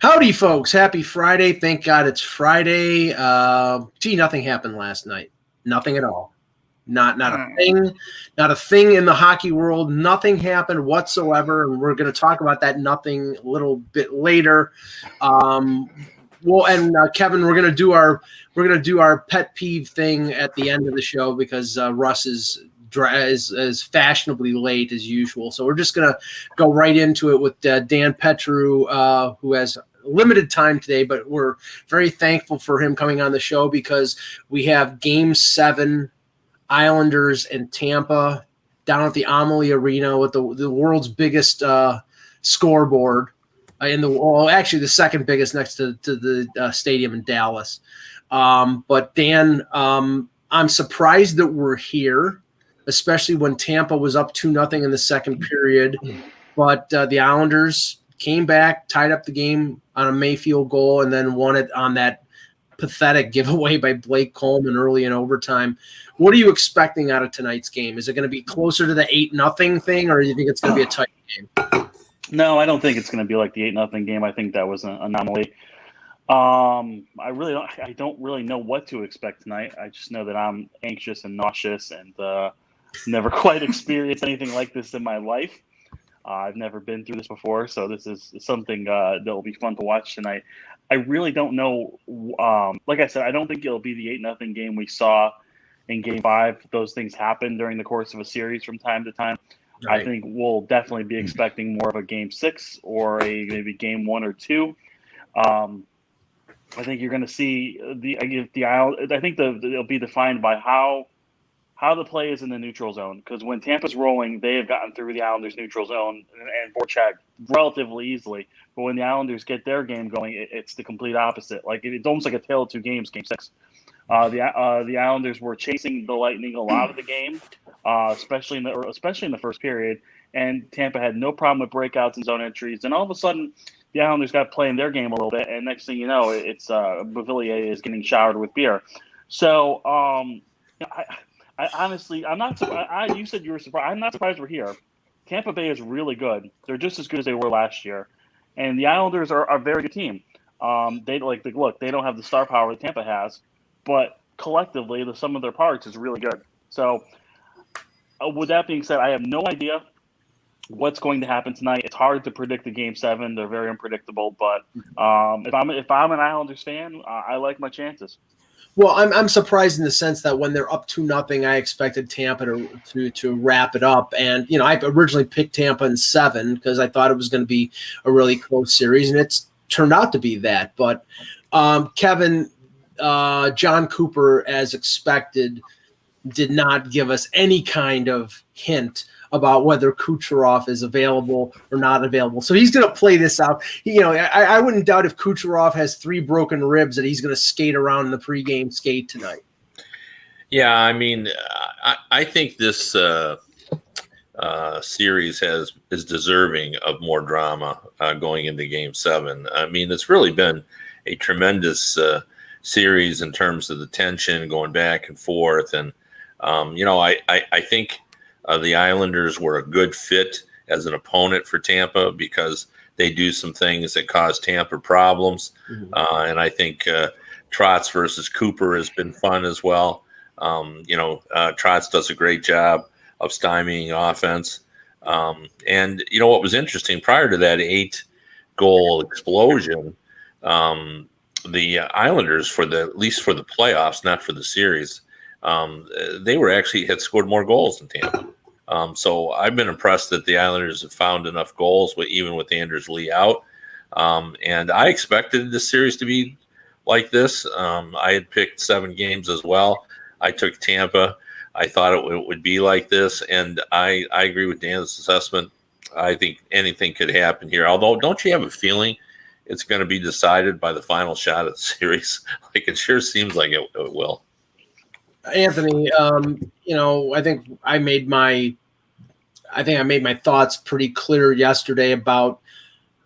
Howdy, folks. Happy Friday. Thank God it's Friday. Nothing happened last night. Nothing at all. Not a thing. Not a thing in the hockey world. Nothing happened whatsoever, and we're going to talk about that nothing a little bit later. Kevin, we're going to do our pet peeve thing at the end of the show because Russ is fashionably late as usual. So we're just going to go right into it with Dan Petru, who has limited time today, but we're very thankful for him coming on the show because we have Game 7, Islanders and Tampa down at the Amalie Arena with the world's biggest scoreboard actually the second biggest next to the stadium in Dallas. But Dan, I'm surprised that we're here, especially when Tampa was up 2-0 in the second period. But the Islanders came back, tied up the game on a Mayfield goal, and then won it on that pathetic giveaway by Blake Coleman early in overtime. What are you expecting out of tonight's game? Is it going to be closer to the 8-0 thing, or do you think it's going to be a tight game? No, I don't think it's going to be like the 8-0 game. I think that was an anomaly. I don't really know what to expect tonight. I just know that I'm anxious and nauseous and never quite experienced anything like this in my life. I've never been through this before, so this is something that will be fun to watch tonight. I really don't know. Like I said, I don't think it'll be the 8-0 game we saw in Game 5. Those things happen during the course of a series from time to time. Right. I think we'll definitely be expecting more of a Game 6 or maybe Game 1 or 2. I think you're going to see I think it'll be defined by how the play is in the neutral zone. Because when Tampa's rolling, they have gotten through the Islanders' neutral zone and forecheck relatively easily. But when the Islanders get their game going, it's the complete opposite. Like it's almost like a tale of two games, Game 6. The Islanders were chasing the Lightning a lot of the game, especially in the first period. And Tampa had no problem with breakouts and zone entries. And all of a sudden, the Islanders got playing their game a little bit. And next thing you know, it's Beauvillier is getting showered with beer. So I honestly, I'm not surprised. You said you were surprised. I'm not surprised we're here. Tampa Bay is really good. They're just as good as they were last year. And the Islanders are a very good team. They don't have the star power that Tampa has, but collectively, the sum of their parts is really good. So, with that being said, I have no idea what's going to happen tonight. It's hard to predict the Game 7. They're very unpredictable. But if I'm an Islanders fan, I like my chances. Well, I'm surprised in the sense that when they're up 2-0, I expected Tampa to wrap it up. And, I originally picked Tampa in 7 because I thought it was going to be a really close series, and it's turned out to be that. But, Kevin, John Cooper, as expected, did not give us any kind of hint about whether Kucherov is available or not available. So he's going to play this out. I wouldn't doubt if Kucherov has 3 broken ribs that he's going to skate around in the pregame skate tonight. Yeah, I mean, I think this series is deserving of more drama going into Game 7. I mean, it's really been a tremendous series in terms of the tension going back and forth. And, I think the Islanders were a good fit as an opponent for Tampa because they do some things that cause Tampa problems. Mm-hmm. And I think Trotz versus Cooper has been fun as well. Trotz does a great job of stymieing offense. And what was interesting prior to that 8-goal explosion, the Islanders at least for the playoffs, not for the series, they had scored more goals than Tampa. So I've been impressed that the Islanders have found enough goals, even with Anders Lee out. And I expected this series to be like this. I had picked 7 games as well. I took Tampa. I thought it would be like this, and I agree with Dan's assessment. I think anything could happen here. Although, don't you have a feeling it's going to be decided by the final shot of the series? Like it sure seems like it will. Anthony, I think I made my thoughts pretty clear yesterday about,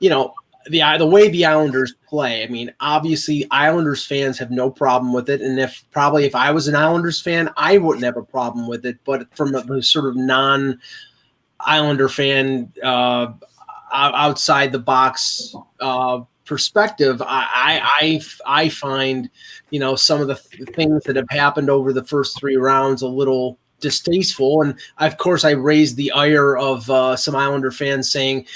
the way the Islanders play. I mean, obviously Islanders fans have no problem with it. And if I was an Islanders fan, I wouldn't have a problem with it. But from a sort of non-Islander fan, outside the box perspective, I find, some of the things that have happened over the first 3 rounds a little distasteful. And of course, I raised the ire of some Islander fans saying,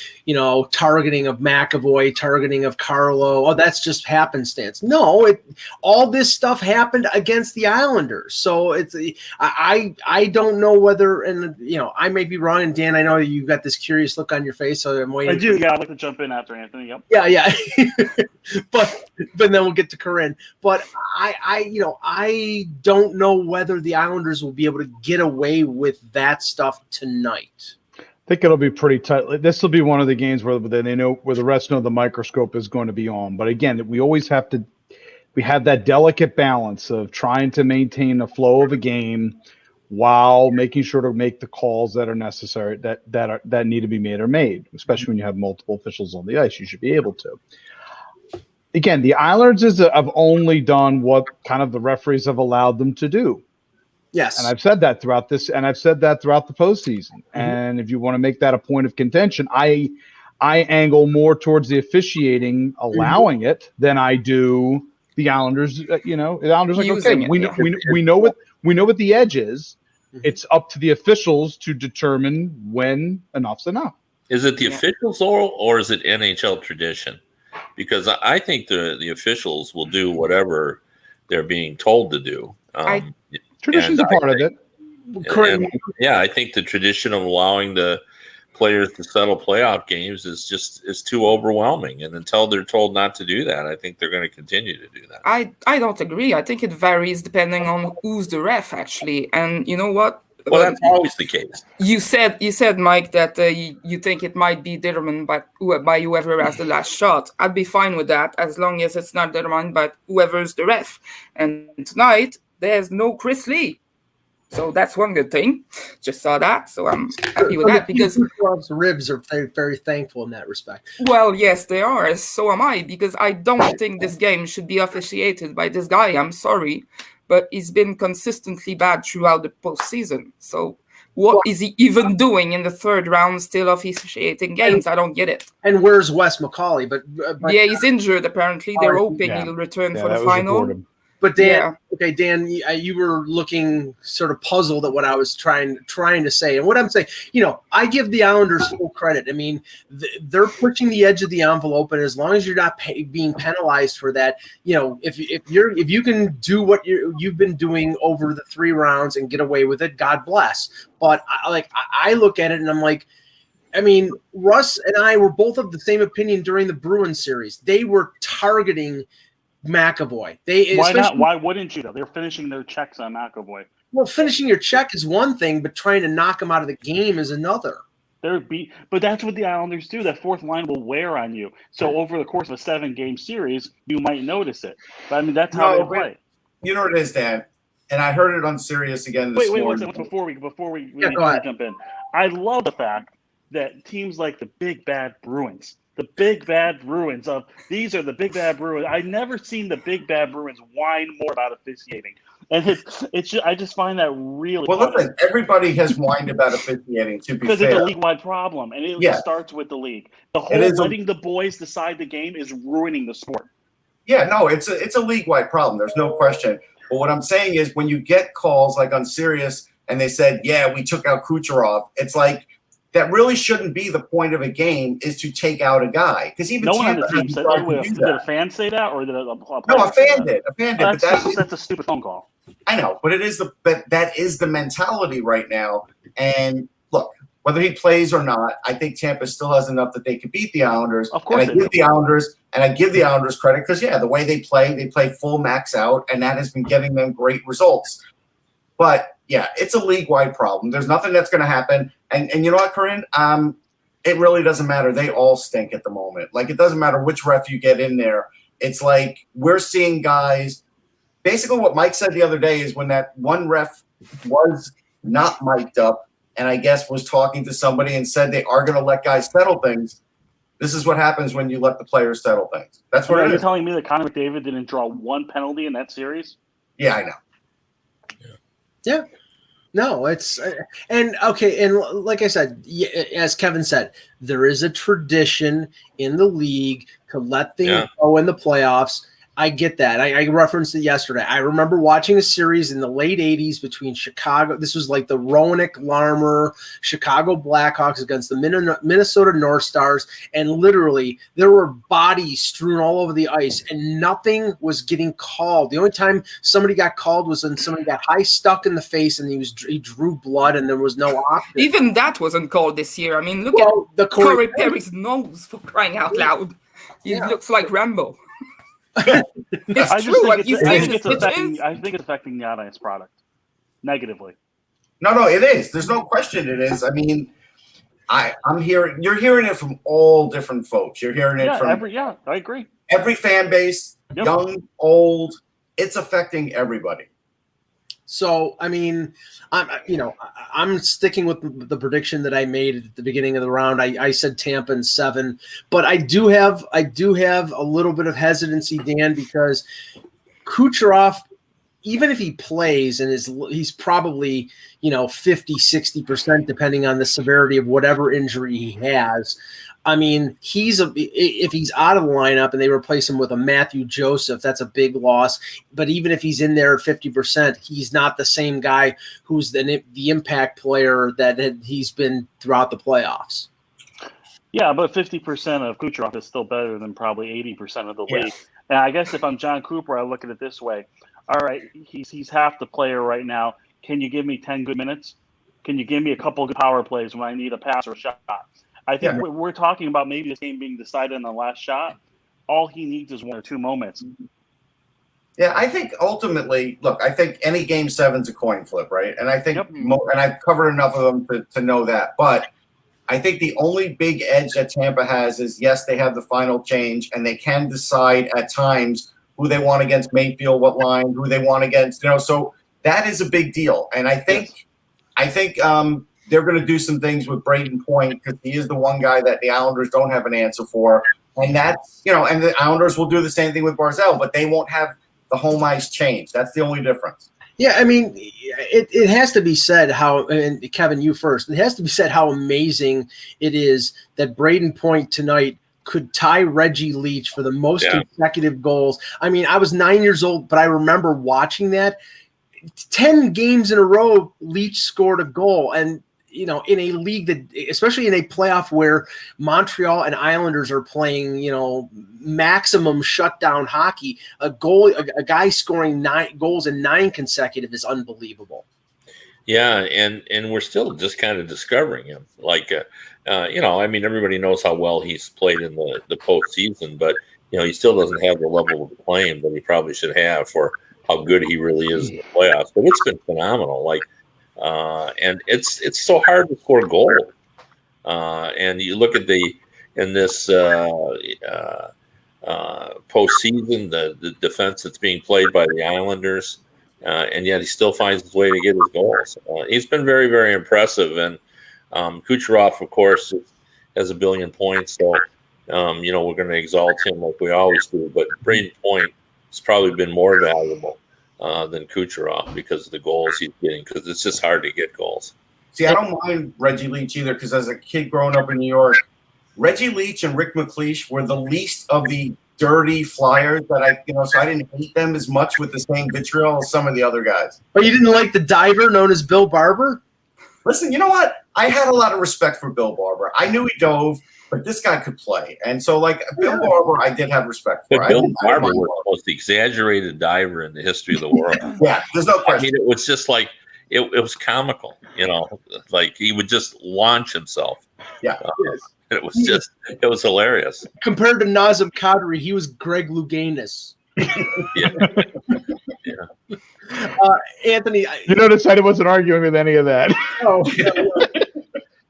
targeting of McAvoy, targeting of Carlo. Oh, that's just happenstance. No, all this stuff happened against the Islanders. So I don't know whether, and I may be wrong. And Dan, I know you've got this curious look on your face, so I'm waiting. I do. Yeah, I'd like to jump in after Anthony. Yep. Yeah. but then we'll get to Corinne. But I don't know whether the Islanders will be able to get away with that stuff tonight. I think it'll be pretty tight. This will be one of the games where they know where the rest know the microscope is going to be on. But again, we always have that delicate balance of trying to maintain the flow of a game while making sure to make the calls that are necessary, that need to be made are made, especially when you have multiple officials on the ice. You should be able to. Again, the Islanders have only done what kind of the referees have allowed them to do. Yes. And I've said that throughout this, and I've said that throughout the postseason. Mm-hmm. And if you want to make that a point of contention, I angle more towards the officiating allowing it than I do the Islanders. The Islanders like, okay, we know what the edge is. Mm-hmm. It's up to the officials to determine when enough's enough. Is it the officials or is it NHL tradition? Because I think the officials will do whatever they're being told to do. Tradition's a part of it. I think the tradition of allowing the players to settle playoff games is too overwhelming. And until they're told not to do that, I think they're going to continue to do that. I don't agree. I think it varies depending on who's the ref, actually. And you know what? Well, that's always the case. You said, Mike, that you think it might be determined by whoever has the last shot. I'd be fine with that as long as it's not determined by whoever's the ref. And tonight, there's no Chris Lee. So that's one good thing. Just saw that, so I'm happy with that because ribs are very, very thankful in that respect. Well, yes, they are. So am I, because I don't think this game should be officiated by this guy. I'm sorry, but he's been consistently bad throughout the postseason. So what is he even doing in the 3rd round, still officiating games? I don't get it. And where's Wes McCauley? But yeah, he's injured. Apparently, they're hoping he'll return for the final. Reported. But Dan, Dan, you were looking sort of puzzled at what I was trying to say, and what I'm saying, I give the Islanders full credit. I mean, they're pushing the edge of the envelope, and as long as you're not being penalized for that, if you can do what you've been doing over the 3 rounds and get away with it, God bless. But I look at it and I'm like, I mean, Russ and I were both of the same opinion during the Bruins series. They were targeting McAvoy. Why not? Why wouldn't you though? They're finishing their checks on McAvoy. Well, finishing your check is one thing, but trying to knock him out of the game is another. But that's what the Islanders do. That 4th line will wear on you. So over the course of a 7-game series, you might notice it. But I mean, that's how they play. You know what it is, Dan? And I heard it on Sirius again this morning. Wait, before we jump in. I love the fact that teams like the Big Bad Bruins. The Big Bad Bruins these are the Big Bad Bruins. I've never seen the Big Bad Bruins whine more about officiating, and I just find that really. Well, listen, everybody has whined about officiating. To be because fair, it's a league-wide problem, and it starts with the league. The whole letting the boys decide the game is ruining the sport. Yeah, no, it's a league-wide problem. There's no question. But what I'm saying is, when you get calls like on Sirius, and they said, "Yeah, we took out Kucherov," it's like. That really shouldn't be the point of a game is to take out a guy because even no one on the team said that. Did a fan say that or did a player? No, a fan did. But that's a stupid phone call. I know, but that is the mentality right now. And look, whether he plays or not, I think Tampa still has enough that they could beat the Islanders. Of course, and I give the Islanders credit because the way they play full max out, and that has been getting them great results. But yeah, it's a league-wide problem. There's nothing that's going to happen. And you know what, Corinne? It really doesn't matter. They all stink at the moment. Like, it doesn't matter which ref you get in there. It's like we're seeing guys – basically what Mike said the other day is when that one ref was not mic'd up and I guess was talking to somebody and said they are going to let guys settle things, this is what happens when you let the players settle things. That's what it is. You're telling me that Connor McDavid didn't draw one penalty in that series? Yeah, I know. Yeah. No, it's and okay, and like I said, as Kevin said, there is a tradition in the league to let things go in the playoffs. I get that. I referenced it yesterday. I remember watching a series in the late 80s between Chicago. This was like the Roenick Larmer Chicago Blackhawks against the Minnesota North Stars. And literally, there were bodies strewn all over the ice, and nothing was getting called. The only time somebody got called was when somebody got high stuck in the face and he drew blood, and there was no option. Even that wasn't called this year. I mean, look at the Corey Perry's nose, for crying out loud. He looks like Rambo. It's true. I think it's affecting the on-ice product negatively. No, it is. There's no question it is. I mean, I'm hearing you're hearing it from all different folks. You're hearing it from I agree. Every fan base, young, old, it's affecting everybody. So, I mean, I'm sticking with the prediction that I made at the beginning of the round. I said Tampa in 7, but I do have a little bit of hesitancy, Dan, because Kucherov, even if he plays and he's probably, 50-60% depending on the severity of whatever injury he has. I mean, if he's out of the lineup and they replace him with a Matthew Joseph, that's a big loss. But even if he's in there at 50%, he's not the same guy who's the impact player that he's been throughout the playoffs. Yeah, but 50% of Kucherov is still better than probably 80% of the league. And I guess if I'm John Cooper, I look at it this way. All right, he's half the player right now. Can you give me 10 good minutes? Can you give me a couple good power plays when I need a pass or a shot? I think we're talking about maybe this game being decided in the last shot. All he needs is 1 or 2 moments. Yeah, I think ultimately, look, I think any game 7's a coin flip, right? And I think, and I've covered enough of them to know that. But I think the only big edge that Tampa has is, yes, they have the final change, and they can decide at times who they want against Mayfield, what line, who they want against, so that is a big deal. And I think they're going to do some things with Braden Point because he is the one guy that the Islanders don't have an answer for. And that's, and the Islanders will do the same thing with Barzal, but they won't have the home ice change. That's the only difference. Yeah, I mean, it has to be said and Kevin, you first, it has to be said how amazing it is that Braden Point tonight could tie Reggie Leach for the most consecutive goals. I mean, I was 9 years old, but I remember watching that. 10 games in a row, Leach scored a goal. And, in a league that, especially in a playoff where Montreal and Islanders are playing, maximum shutdown hockey, a guy scoring 9 goals in 9 consecutive is unbelievable. Yeah, and we're still just kind of discovering him. Like, everybody knows how well he's played in the postseason, but he still doesn't have the level of acclaim that he probably should have for how good he really is in the playoffs. But it's been phenomenal. Like. And it's so hard to score a goal. And you look at in this postseason, the defense that's being played by the Islanders, and yet he still finds his way to get his goals. He's been very, very impressive. And Kucherov, of course, has 1 billion points. So, we're going to exalt him like we always do. But Braden Point has probably been more valuable than Kucherov because of the goals he's getting, because it's just hard to get goals. See, I don't mind Reggie Leach either, because as a kid growing up in New York, Reggie Leach and Rick McLeish were the least of the dirty Flyers that so I didn't hate them as much with the same vitriol as some of the other guys. But you didn't like the diver known as Bill Barber? Listen, you know what? I had a lot of respect for Bill Barber. I knew he dove, but this guy could play. And so, Bill Barber, I did have respect for. But Bill Barber was the most exaggerated diver in the history of the world. Yeah, there's no question. I mean, it was just like, it was comical, like he would just launch himself. Yeah. It was hilarious. Compared to Nazem Kadri, he was Greg Louganis. Yeah. Anthony. You notice I wasn't arguing with any of that.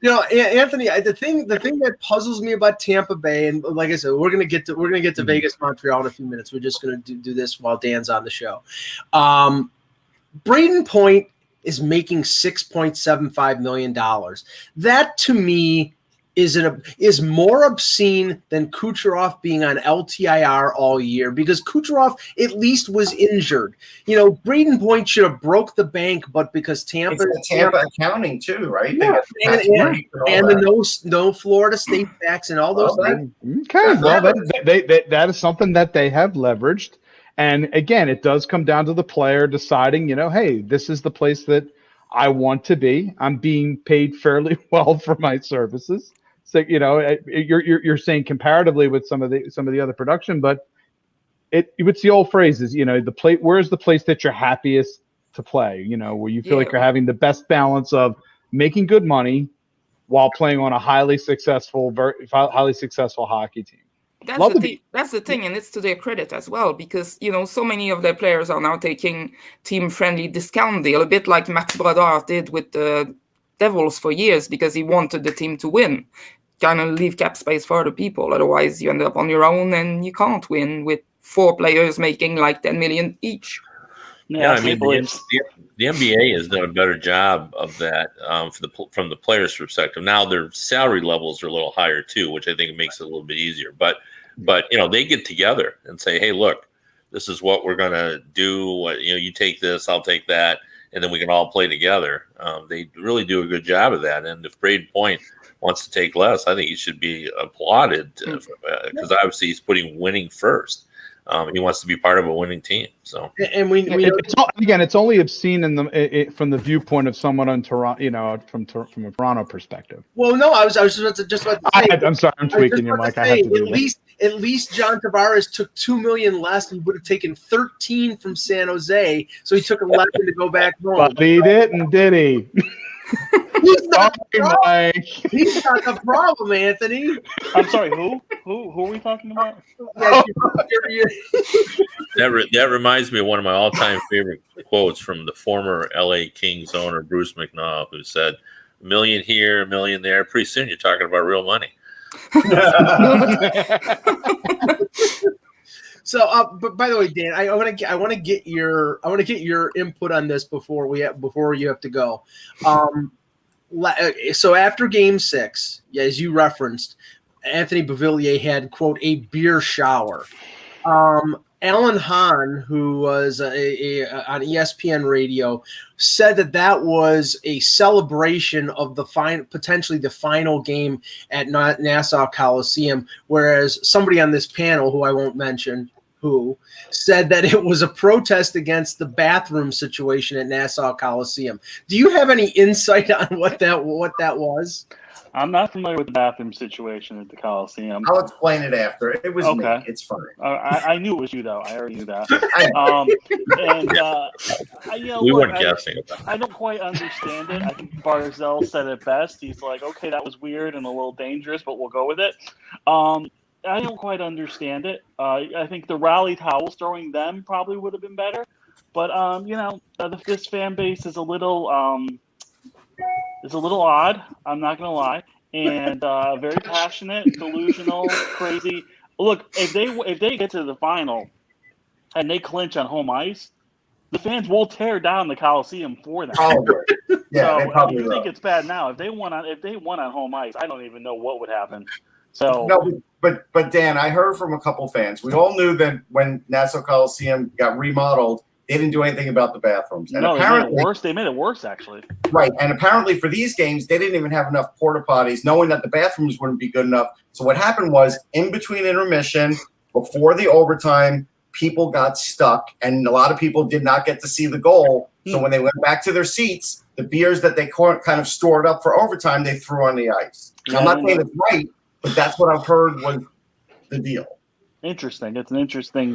Anthony, the thing that puzzles me about Tampa Bay, and like I said, we're gonna get to Vegas, Montreal in a few minutes. We're just gonna do this while Dan's on the show. Braden Point is making $6.75 million. That to me is more obscene than Kucherov being on LTIR all year, because Kucherov at least was injured. You know, Braden Point should have broke the bank, but because Tampa accounting too, right? Yeah, and the no Florida State tax and all those things. Okay, well, that is something that they have leveraged. And again, it does come down to the player deciding, you know, hey, this is the place that I want to be. I'm being paid fairly well for my services. So, you know, you're saying comparatively with some of the other production, but it's the old phrases, you know, where's the place that you're happiest to play, you know, where you feel like you're having the best balance of making good money while playing on a highly successful hockey team. That's the thing, and it's to their credit as well, because, you know, so many of their players are now taking team-friendly discount deal, a bit like Max Brodeur did with the Devils for years, because he wanted the team to win. Kind of leave cap space for other people. Otherwise, you end up on your own and you can't win with 4 players making like $10 million each. Yeah, I mean, the NBA has done a better job of that from the players' perspective. Now their salary levels are a little higher too, which I think makes it a little bit easier. But you know, they get together and say, hey, look, this is what we're gonna do. You know, you take this, I'll take that, and then we can all play together. They really do a good job of that. And if Braden Point wants to take less, I think he should be applauded because obviously he's putting winning first. He wants to be part of a winning team. So, and it's only obscene from the viewpoint of someone on Toronto, you know, from a Toronto perspective. Well, no, I was just about to say. I'm sorry, I'm tweaking your mic. I have to do that. At least John Tavares took $2 million less. He would have taken 13 from San Jose, so he took 11 to go back home. But he didn't, did he? He's not the problem, Anthony. I'm sorry, who are we talking about? That reminds me of one of my all-time favorite quotes from the former LA Kings owner, Bruce McNabb, who said, "$1 million here, $1 million there. Pretty soon you're talking about real money." So, but by the way, Dan, I want to get your input on this before you have to go. So after Game 6, as you referenced, Anthony Beauvillier had, quote, a beer shower. Alan Hahn, who was on ESPN radio, said that was a celebration of potentially the final game at Nassau Coliseum, whereas somebody on this panel, who I won't mention, said that it was a protest against the bathroom situation at Nassau Coliseum. Do you have any insight on what that was? I'm not familiar with the bathroom situation at the Coliseum. I'll explain it after. It was me. It's fine. I knew it was you, though. I already knew that. We weren't guessing. I don't quite understand it. I think Barzell said it best. He's like, okay, that was weird and a little dangerous, but we'll go with it. I don't quite understand it. I think the rally towels throwing them probably would have been better. But, this fan base is a little odd. I'm not going to lie. And very passionate, delusional, crazy. Look, if they get to the final and they clinch on home ice, the fans will tear down the Coliseum for them. Yeah, so I think it's bad now. If they won on home ice, I don't even know what would happen. So no, but Dan, I heard from a couple fans. We all knew that when Nassau Coliseum got remodeled, they didn't do anything about the bathrooms. And apparently, they made it worse, actually. Right, and apparently for these games, they didn't even have enough porta potties, knowing that the bathrooms wouldn't be good enough. So what happened was, in between intermission, before the overtime, people got stuck, and a lot of people did not get to see the goal. So when they went back to their seats, the beers that they kind of stored up for overtime, they threw on the ice. Now, I'm not saying it's right, but that's what I've heard was the deal. Interesting. It's an interesting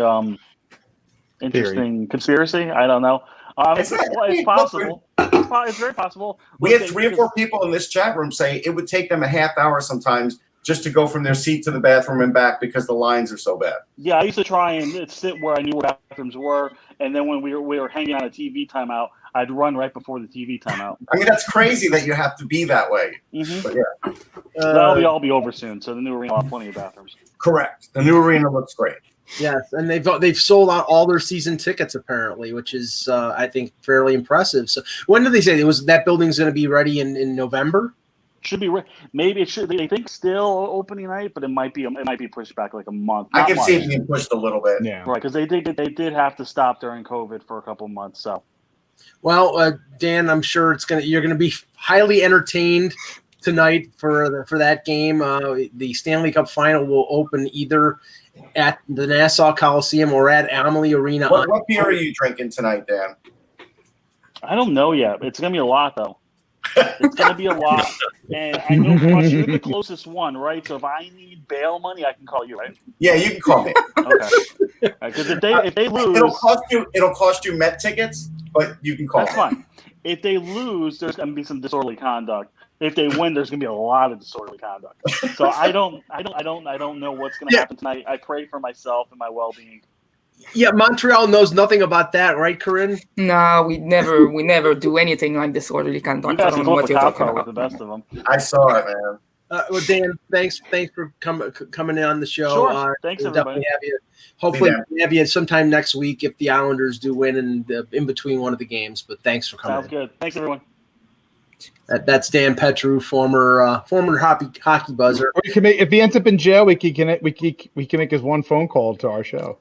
conspiracy. I don't know. It's possible. It's very possible. We had 3 or 4 people in this chat room say it would take them a half hour sometimes just to go from their seat to the bathroom and back because the lines are so bad. Yeah, I used to try and sit where I knew where bathrooms were, and then when we were hanging on a TV timeout, I'd run right before the TV timeout. I mean, that's crazy that you have to be that way. Mm-hmm. But yeah. That'll all be over soon, so the new arena will have plenty of bathrooms. Correct. The new arena looks great. Yes, and they've sold out all their season tickets apparently, which is I think fairly impressive. So when did they say that building's going to be ready in November? Should be maybe it should. They think still opening night, but it might be pushed back like a month. I can see it being pushed a little bit. Yeah. Right, because they did have to stop during COVID for a couple months. So, well, Dan, I'm sure you're gonna be highly entertained tonight for that game. The Stanley Cup Final will open either at the Nassau Coliseum or at Amalie Arena. What beer are you drinking tonight, Dan? I don't know yet. It's gonna be a lot though. It's gonna be a lot, and I know Russ, you're the closest one, right? So if I need bail money, I can call you, right? Yeah, you can call me. Okay. Because if they lose, it'll cost you Met tickets, but you can call. That's fine. If they lose, there's gonna be some disorderly conduct. If they win, there's gonna be a lot of disorderly conduct. So I don't know what's gonna happen tonight. I pray for myself and my well-being. Yeah, Montreal knows nothing about that, right, Corinne? No, we never do anything like disorderly conduct. You I guys don't can know go what with you're cop talking car with about. the best of them. I saw it, man. Well, Dan, thanks for coming in on the show. Sure. Thanks, we'll everybody. definitely have you. Hopefully, we'll have you sometime next week if the Islanders do win in between one of the games. But thanks for coming. Sounds good. Thanks, everyone. That's Dan Petru, former hockey buzzer. Or you can if he ends up in jail, we can make his one phone call to our show.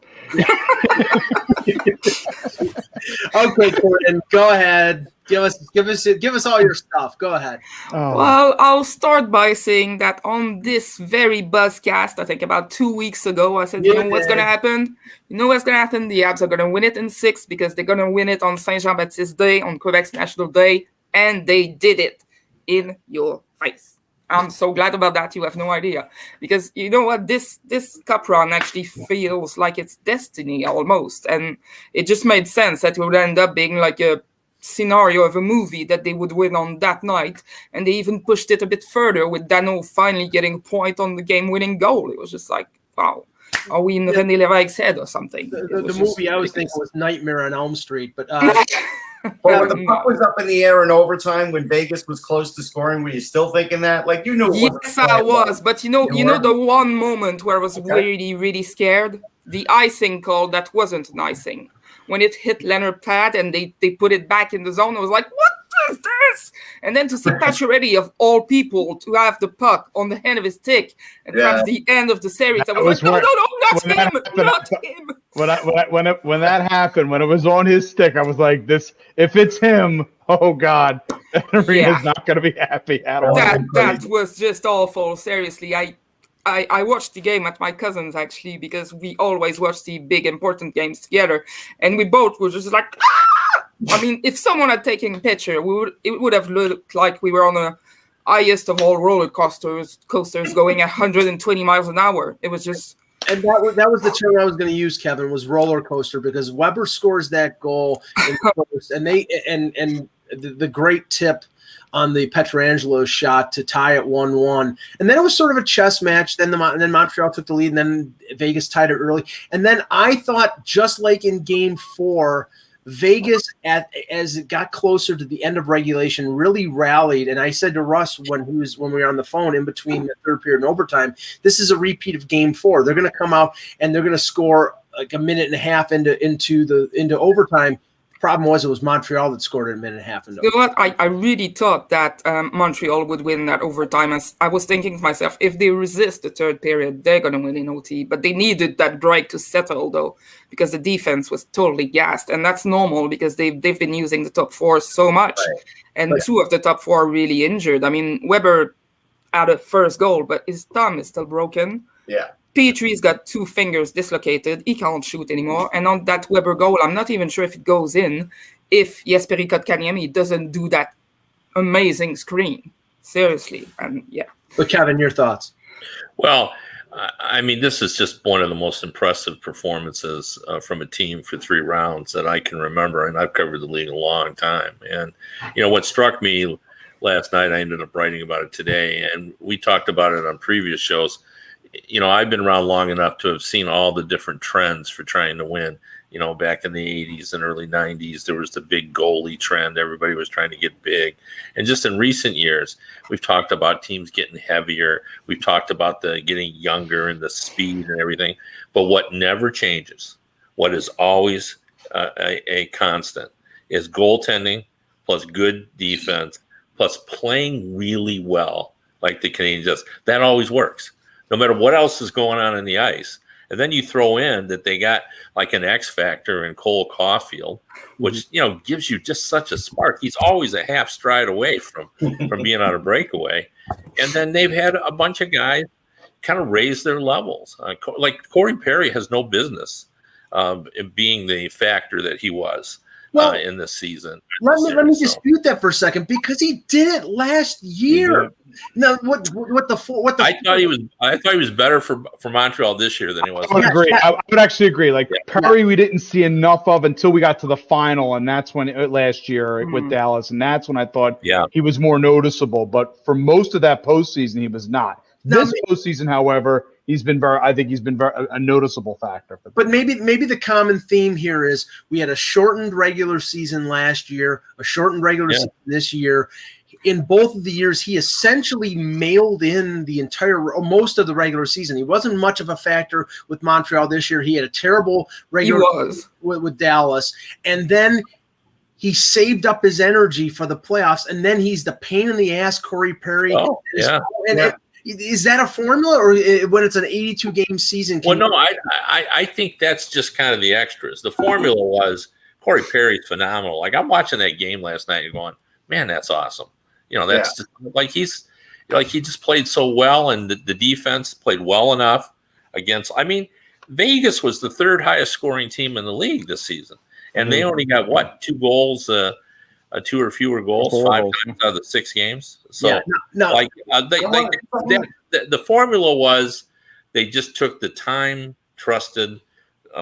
Okay, Corinne, go ahead. Give us all your stuff. Go ahead. Oh. Well, I'll start by saying that on this very Buzzcast, I think about 2 weeks ago, I said, you know what's going to happen? You know what's going to happen? The Habs are going to win it in 6 because they're going to win it on Saint-Jean-Baptiste Day, on Quebec's National Day, and they did it in your face. I'm so glad about that. You have no idea. Because you know what? This cup run actually feels like it's destiny almost. And it just made sense that it would end up being like a scenario of a movie that they would win on that night. And they even pushed it a bit further with Dano finally getting a point on the game-winning goal. It was just like, wow. Are we in René Lévesque's head or something? The movie I was thinking was Nightmare on Elm Street. But Well, when the puck was up in the air in overtime, when Vegas was close to scoring, were you still thinking that? Like, you knew. Yes, I was. But you know the one moment where I was really, really scared? The icing call that wasn't an icing. When it hit Leonard Pad and they put it back in the zone, I was like, what is this? And then to see Pacioretty, of all people, to have the puck on the end of his stick and perhaps the end of the series, I was like, no, not him. When that happened, when it was on his stick, I was like, "This, if it's him, oh God, Arena's not going to be happy at all." That was just awful. Seriously, I watched the game at my cousin's actually because we always watch the big important games together, and we both were just like, ah! I mean, if someone had taken a picture, it would have looked like we were on the highest of all roller coasters going at 120 miles an hour. It was just. And that was the term I was going to use, Kevin, was roller coaster, because Weber scores that goal, and the great tip on the Pietrangelo shot to tie it 1-1, and then it was sort of a chess match. Then Montreal took the lead, and then Vegas tied it early. And then I thought, just like in Game 4, Vegas, as it got closer to the end of regulation, really rallied. And I said to Russ when we were on the phone in between the third period and overtime, this is a repeat of Game 4. They're going to come out and they're going to score like a minute and a half into overtime. Problem was, it was Montreal that scored in a minute and a half. You know what? I really thought that Montreal would win that overtime. As I was thinking to myself, if they resist the third period, they're going to win in OT. But they needed that break to settle, though, because the defense was totally gassed. And that's normal because they've been using the top four so much. Right. And two of the top four are really injured. I mean, Weber had a first goal, but his thumb is still broken. Yeah. Petrie's got 2 fingers dislocated. He can't shoot anymore. And on that Weber goal, I'm not even sure if it goes in if Jesperi Kotkaniemi doesn't do that amazing screen. Seriously. And yeah. But Kevin, your thoughts? Well, I mean, this is just one of the most impressive performances from a team for 3 rounds that I can remember. And I've covered the league a long time. And, you know, what struck me last night, I ended up writing about it today. And we talked about it on previous shows. You know, I've been around long enough to have seen all the different trends for trying to win. You know, back in the 80s and early 90s, there was the big goalie trend. Everybody was trying to get big. And just in recent years, we've talked about teams getting heavier. We've talked about the getting younger and the speed and everything. But what never changes, what is always a constant, is goaltending plus good defense plus playing really well like the Canadians does, that always works, no matter what else is going on the ice. And then you throw in that they got like an X factor in Cole Caulfield, which, you know, gives you just such a spark. He's always a half stride away from being on a breakaway. And then they've had a bunch of guys kind of raise their levels. Like Corey Perry has no business being the factor that he was in this season. Let me dispute that for a second, because he did it last year. No, what the? I thought he was better for Montreal this year than he was. I would agree. I would actually agree. Like Perry, we didn't see enough of until we got to the final, and that's when last year with Dallas, and that's when I thought he was more noticeable. But for most of that postseason, he was not. This postseason, however, he's been very a noticeable factor. But maybe the common theme here is we had a shortened regular season last year, a shortened regular season this year. In both of the years, he essentially mailed in most of the regular season. He wasn't much of a factor with Montreal this year. He had a terrible regular season with Dallas, and then he saved up his energy for the playoffs. And then he's the pain in the ass, Corey Perry. Oh, yeah. Is that a formula, or when it's an 82-game season? Well, no, I think that's just kind of the extras. The formula was Corey Perry's phenomenal. Like, I'm watching that game last night and going, man, that's awesome. You know, that's just, like he just played so well, and the defense played well enough against. I mean, Vegas was the third highest scoring team in the league this season, and they only got 2 goals, 2 or fewer goals 5 times out of the 6 games. So, the formula was they just took the time trusted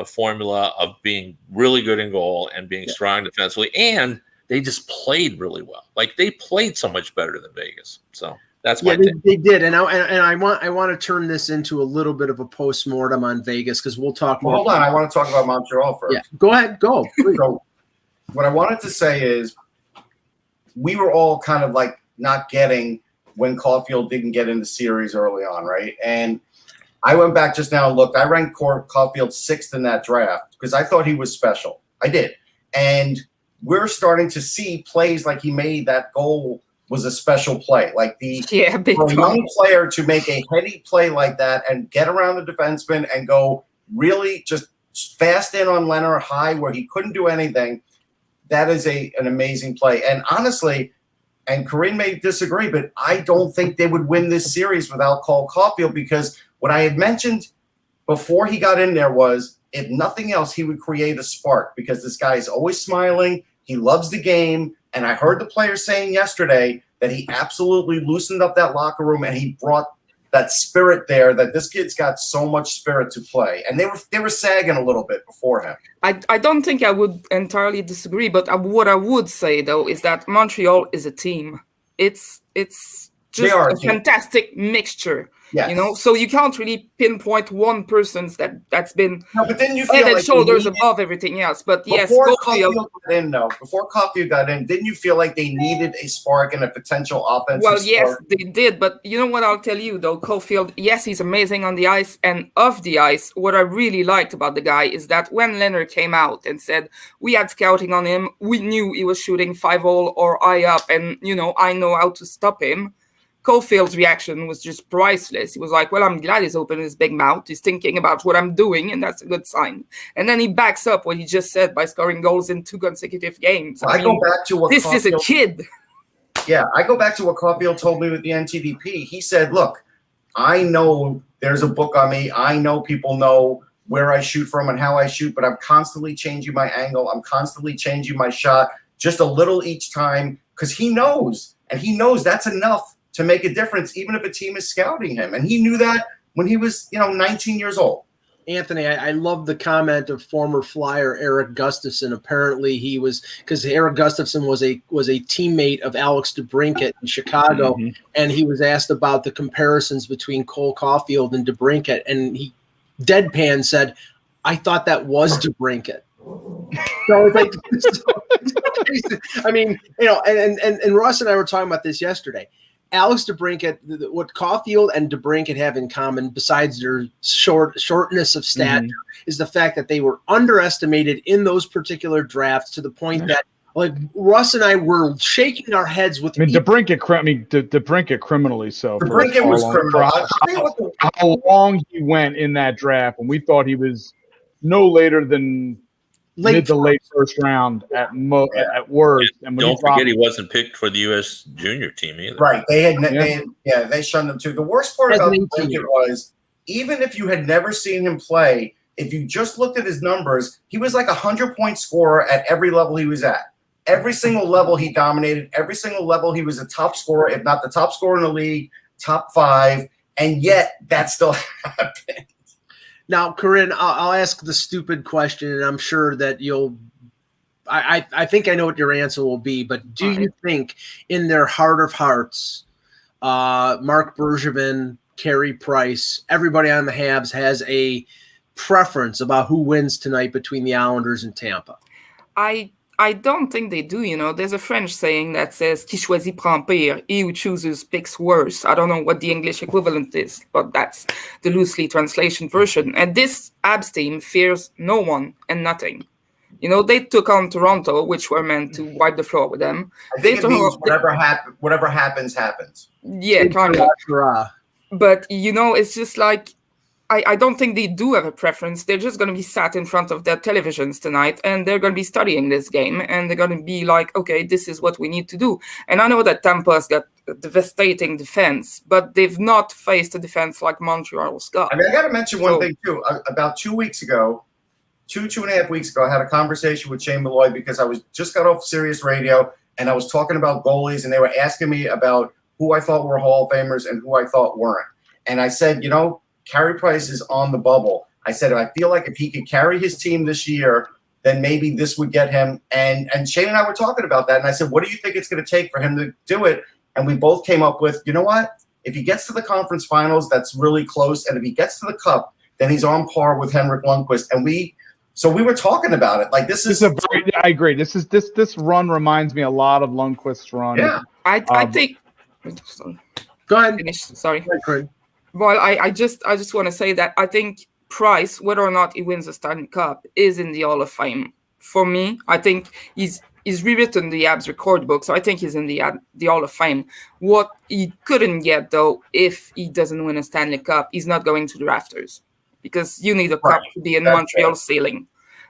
formula of being really good in goal and being strong defensively, and they just played really well. Like, they played so much better than Vegas. So that's my thing. They did, and I want to turn this into a little bit of a postmortem on Vegas, because we'll talk more. Hold on, I want to talk about Montreal first. Yeah, go ahead, go. So, what I wanted to say is, we were all kind of like not getting when Caulfield didn't get in the series early on, right? And I went back just now and looked. I ranked Caulfield 6th in that draft because I thought he was special. I did, and we're starting to see plays like he made that goal was a special play. Like for a young player to make a heady play like that and get around the defenseman and go really just fast in on Leonard high where he couldn't do anything, that is an amazing play. And honestly, and Corinne may disagree, but I don't think they would win this series without Cole Caulfield, because what I had mentioned before he got in there was, if nothing else, he would create a spark, because this guy is always smiling. He loves the game. And I heard the players saying yesterday that he absolutely loosened up that locker room, and he brought that spirit there, that this kid's got so much spirit to play. And they were sagging a little bit before him. I don't think I would entirely disagree, but what I would say, though, is that Montreal is a team. It's just a fantastic mixture. Yes. You know, so you can't really pinpoint one person's that's been but then you head and like shoulders above everything else. But before Caulfield got in, didn't you feel like they needed a spark and a potential offensive Well, spark? yes, they did. But you know what I'll tell you, though, Caulfield, yes, he's amazing on the ice and off the ice. What I really liked about the guy is that when Leonard came out and said, we had scouting on him, we knew he was shooting 5-hole or eye up, and, you know, I know how to stop him. Caulfield's reaction was just priceless. He was like, well, I'm glad he's opening his big mouth. He's thinking about what I'm doing, and that's a good sign. And then he backs up what he just said by scoring goals in 2 consecutive games. I go back to what this is a kid. Yeah, I go back to what Caulfield told me with the NTDP. He said, look, I know there's a book on me. I know people know where I shoot from and how I shoot, but I'm constantly changing my angle. I'm constantly changing my shot just a little each time, because he knows, and he knows that's enough to make a difference, even if a team is scouting him. And he knew that when he was, 19 years old. Anthony, I love the comment of former Flyer Eric Gustafson. Apparently he was, because Eric Gustafson was a teammate of Alex DeBrincat in Chicago, and he was asked about the comparisons between Cole Caulfield and DeBrincat, and he deadpan said, I thought that was DeBrincat. So it's like, I mean, and Russ and I were talking about this yesterday. Alex DeBrincat, what Caulfield and DeBrincat have in common, besides their shortness of stature, is the fact that they were underestimated in those particular drafts, to the point that Like Russ and I were shaking our heads with. I mean, DeBrincat criminally so. DeBrincat was criminal. How long he went in that draft, and we thought he was no later than mid to late first round at worst. And don't forget, he wasn't picked for the U.S. junior team either. Right? They shunned him too. The worst part about DeBrincat was, even if you had never seen him play, if you just looked at his numbers, he was like a 100-point scorer at every level he was at. Every single level he dominated. Every single level he was a top scorer, if not the top scorer in the league, top 5, and yet that still happened. Now, Corinne, I'll ask the stupid question, and I'm sure that you'll – I think I know what your answer will be, but do you think in their heart of hearts, Mark Bergevin, Carey Price, everybody on the Habs has a preference about who wins tonight between the Islanders and Tampa? I don't think they do, There's a French saying that says, qui choisit prend pire, he who chooses picks worse. I don't know what the English equivalent is, but that's the loosely translation version. And this Habs team fears no one and nothing. They took on Toronto, which were meant to wipe the floor with them. I think it means whatever happens, happens. Yeah, kind of. But, it's just like, I don't think they do have a preference. They're just going to be sat in front of their televisions tonight, and they're going to be studying this game, and they're going to be like, okay, this is what we need to do. And I know that Tampa's got a devastating defense, but they've not faced a defense like Montreal's got. I got to mention one thing, too. About 2 weeks ago, two and a half weeks ago, I had a conversation with Shane Malloy because I just got off Sirius Radio, and I was talking about goalies, and they were asking me about who I thought were Hall of Famers and who I thought weren't. And I said, Carey Price is on the bubble. I said, I feel like if he could carry his team this year, then maybe this would get him. And Shane and I were talking about that. And I said, what do you think it's going to take for him to do it? And we both came up with, you know what? If he gets to the conference finals, that's really close. And if he gets to the cup, then he's on par with Henrik Lundqvist. And we were talking about it. Like I agree. This run reminds me a lot of Lundqvist's run. Yeah. I think. Sorry. Go ahead. Finish. Sorry. Go ahead. Well, I just want to say that I think Price, whether or not he wins the Stanley Cup, is in the Hall of Fame. For me, I think he's rewritten the Habs record book, so I think he's in the Hall of Fame. What he couldn't get, though, if he doesn't win a Stanley Cup, he's not going to the rafters, because you need a cup to be in Montreal's ceiling.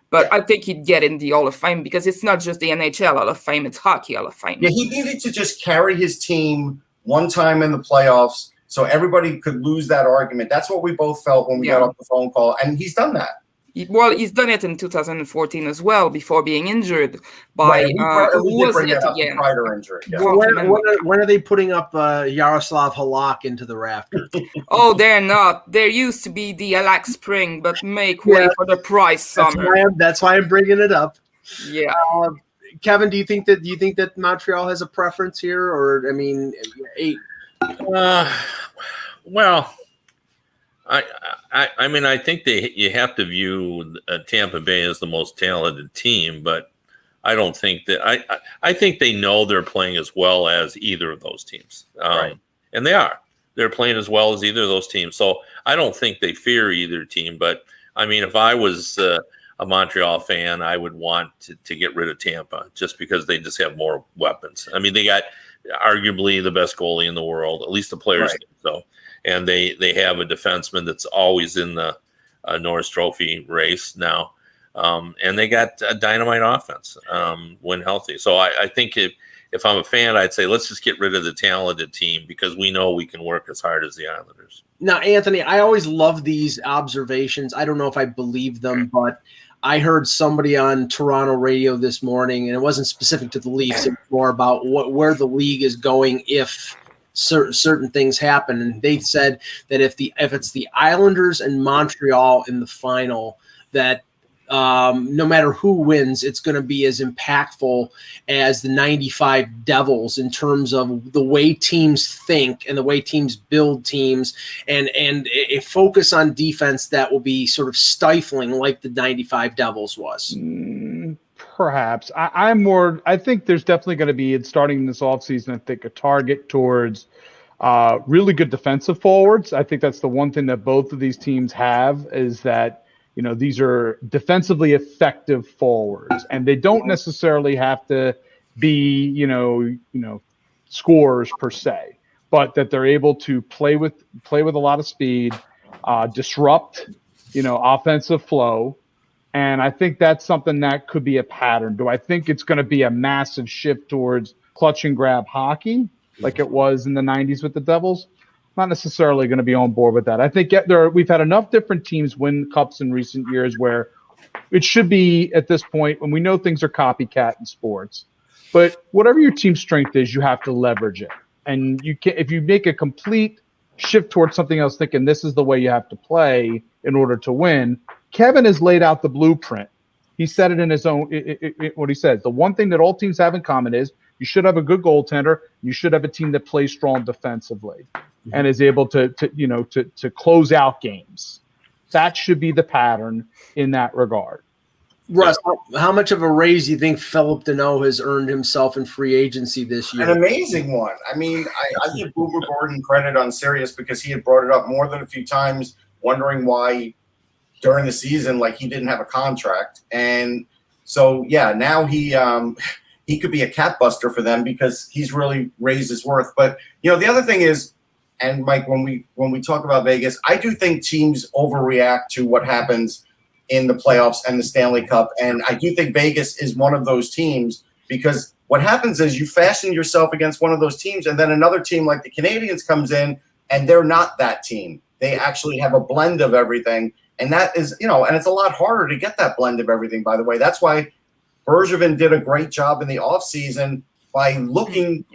But I think he'd get in the Hall of Fame because it's not just the NHL Hall of Fame, it's Hockey Hall of Fame. Yeah, he needed to just carry his team one time in the playoffs, so everybody could lose that argument. That's what we both felt when we got off the phone call, and he's done that. He's done it in 2014 as well, before being injured by Kreider injury. Yeah. When are they putting up Yaroslav Halak into the rafters? Oh, they're not. There used to be the Alak Spring, but make way for the Price Summer. That's why I'm bringing it up. Yeah. Kevin, do you think that Montreal has a preference here, or I mean, well, I mean, I think you have to view Tampa Bay as the most talented team, but I don't think that I think they know they're playing as well as either of those teams, and they're playing as well as either of those teams. So I don't think they fear either team. But I mean, if I was a Montreal fan, I would want to get rid of Tampa just because they just have more weapons. I mean, they got arguably the best goalie in the world, at least the players think so. And they have a defenseman that's always in the Norris Trophy race now. And they got a dynamite offense when healthy. So I think if I'm a fan, I'd say let's just get rid of the talented team because we know we can work as hard as the Islanders. Now, Anthony, I always love these observations. I don't know if I believe them, but I heard somebody on Toronto radio this morning, and it wasn't specific to the Leafs. It was more about where the league is going if certain things happen. And they said that if it's the Islanders and Montreal in the final, that no matter who wins, it's going to be as impactful as the 95 Devils in terms of the way teams think and the way teams build teams and a focus on defense that will be sort of stifling like the 95 Devils was. Perhaps. I think there's definitely going to be, starting this offseason, I think a target towards really good defensive forwards. I think that's the one thing that both of these teams have is that these are defensively effective forwards, and they don't necessarily have to be, scorers per se, but that they're able to play with a lot of speed, disrupt, offensive flow. And I think that's something that could be a pattern. Do I think it's going to be a massive shift towards clutch and grab hockey like it was in the 90s with the Devils? Not necessarily going to be on board with that. I think we've had enough different teams win cups in recent years where it should be at this point when we know things are copycat in sports. But whatever your team's strength is, you have to leverage it. And if you make a complete shift towards something else, thinking this is the way you have to play in order to win, Kevin has laid out the blueprint. He said it in his own, what he says. The one thing that all teams have in common is you should have a good goaltender. You should have a team that plays strong defensively and is able to close out games. That should be the pattern in that regard. Russ, how much of a raise do you think Philip Deneau has earned himself in free agency this year? An amazing one. I mean, I give Boober Gordon credit on Sirius because he had brought it up more than a few times, wondering why during the season, like, he didn't have a contract. And so, yeah, now he could be a cap buster for them because he's really raised his worth. But, the other thing is, and Mike, when we talk about Vegas, I do think teams overreact to what happens in the playoffs and the Stanley Cup. And I do think Vegas is one of those teams because what happens is you fasten yourself against one of those teams and then another team like the Canadiens comes in and they're not that team. They actually have a blend of everything. And that is, and it's a lot harder to get that blend of everything, by the way. That's why Bergevin did a great job in the offseason by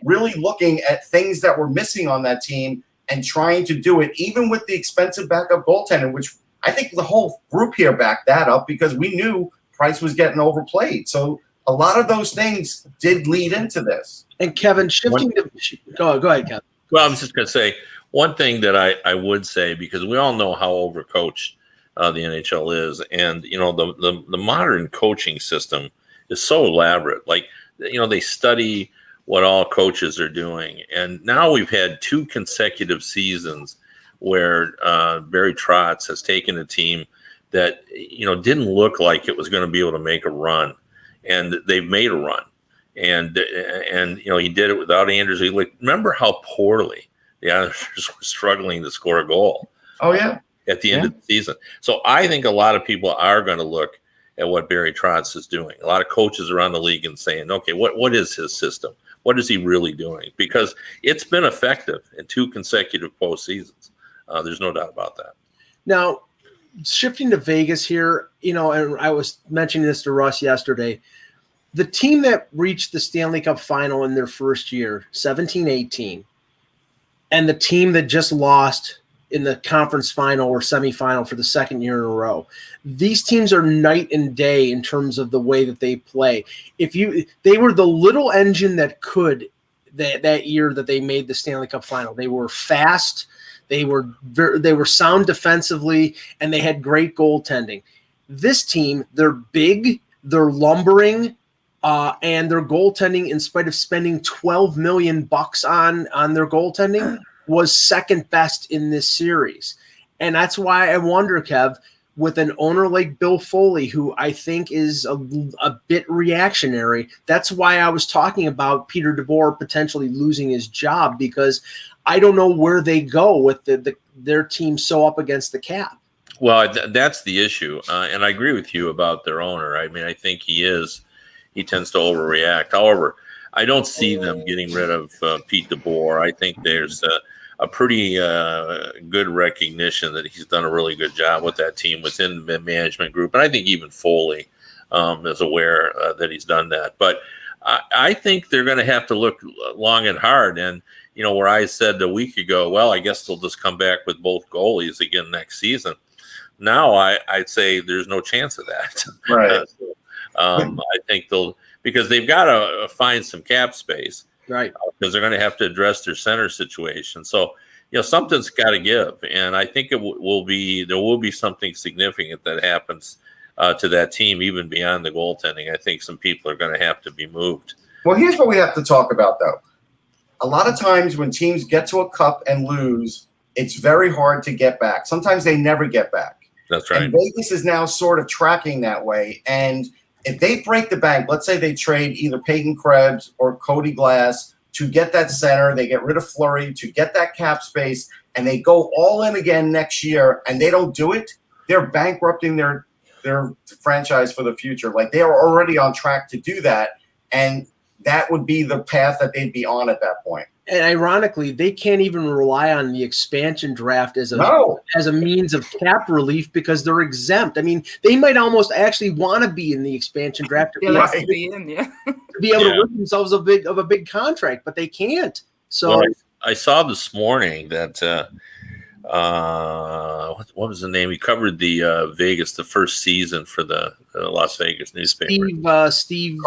really looking at things that were missing on that team and trying to do it, even with the expensive backup goaltender, which I think the whole group here backed that up because we knew Price was getting overplayed. So a lot of those things did lead into this. And Kevin, go ahead, Kevin. Well, I was just going to say one thing that I would say, because we all know how overcoached the NHL is. And, the modern coaching system is so elaborate. Like, they study what all coaches are doing. And now we've had 2 consecutive seasons where Barry Trotz has taken a team that, didn't look like it was going to be able to make a run. And they've made a run. And he did it without Anders. Remember how poorly the Islanders were struggling to score a goal. Oh, yeah. At the end of the season. So I think a lot of people are going to look at what Barry Trotz is doing. A lot of coaches around the league and saying, okay, what is his system? What is he really doing? Because it's been effective in 2 consecutive postseasons. There's no doubt about that. Now, shifting to Vegas here, and I was mentioning this to Russ yesterday, the team that reached the Stanley Cup final in their first year, 17-18, and the team that just lost in the conference final or semifinal for the second year in a row, these teams are night and day in terms of the way that they play. They were the little engine that could that year that they made the Stanley Cup final. They were fast. They were sound defensively, and they had great goaltending. This team, they're big, they're lumbering, and their goaltending, in spite of spending $12 million on their goaltending, was second best in this series. And that's why I wonder, Kev, with an owner like Bill Foley, who I think is a bit reactionary, that's why I was talking about Peter DeBoer potentially losing his job, because I don't know where they go with their team so up against the cap. Well, that's the issue. And I agree with you about their owner. I mean, I think he tends to overreact. However, I don't see them getting rid of Pete DeBoer. I think there's a pretty good recognition that he's done a really good job with that team within the management group. And I think even Foley is aware that he's done that. But I think they're going to have to look long and hard. And, where I said a week ago, well, I guess they'll just come back with both goalies again next season. Now I'd say there's no chance of that. Right. I think because they've got to find some cap space. Right. Because they're going to have to address their center situation. So, something's got to give. And I think there will be something significant that happens to that team, even beyond the goaltending. I think some people are going to have to be moved. Well, here's what we have to talk about, though. A lot of times when teams get to a cup and lose, it's very hard to get back. Sometimes they never get back. That's right. And Vegas is now sort of tracking that way. And if they break the bank, let's say they trade either Peyton Krebs or Cody Glass to get that center, they get rid of Fleury to get that cap space, and they go all in again next year, and they don't do it, they're bankrupting their franchise for the future. Like, they are already on track to do that, and that would be the path that they'd be on at that point. And ironically, they can't even rely on the expansion draft as a means of cap relief because they're exempt. I mean, they might almost actually want to be in the expansion draft to be able to rid themselves of a big contract, but they can't. So I saw this morning that what was the name? He covered the Vegas the first season for the Las Vegas newspaper. Steve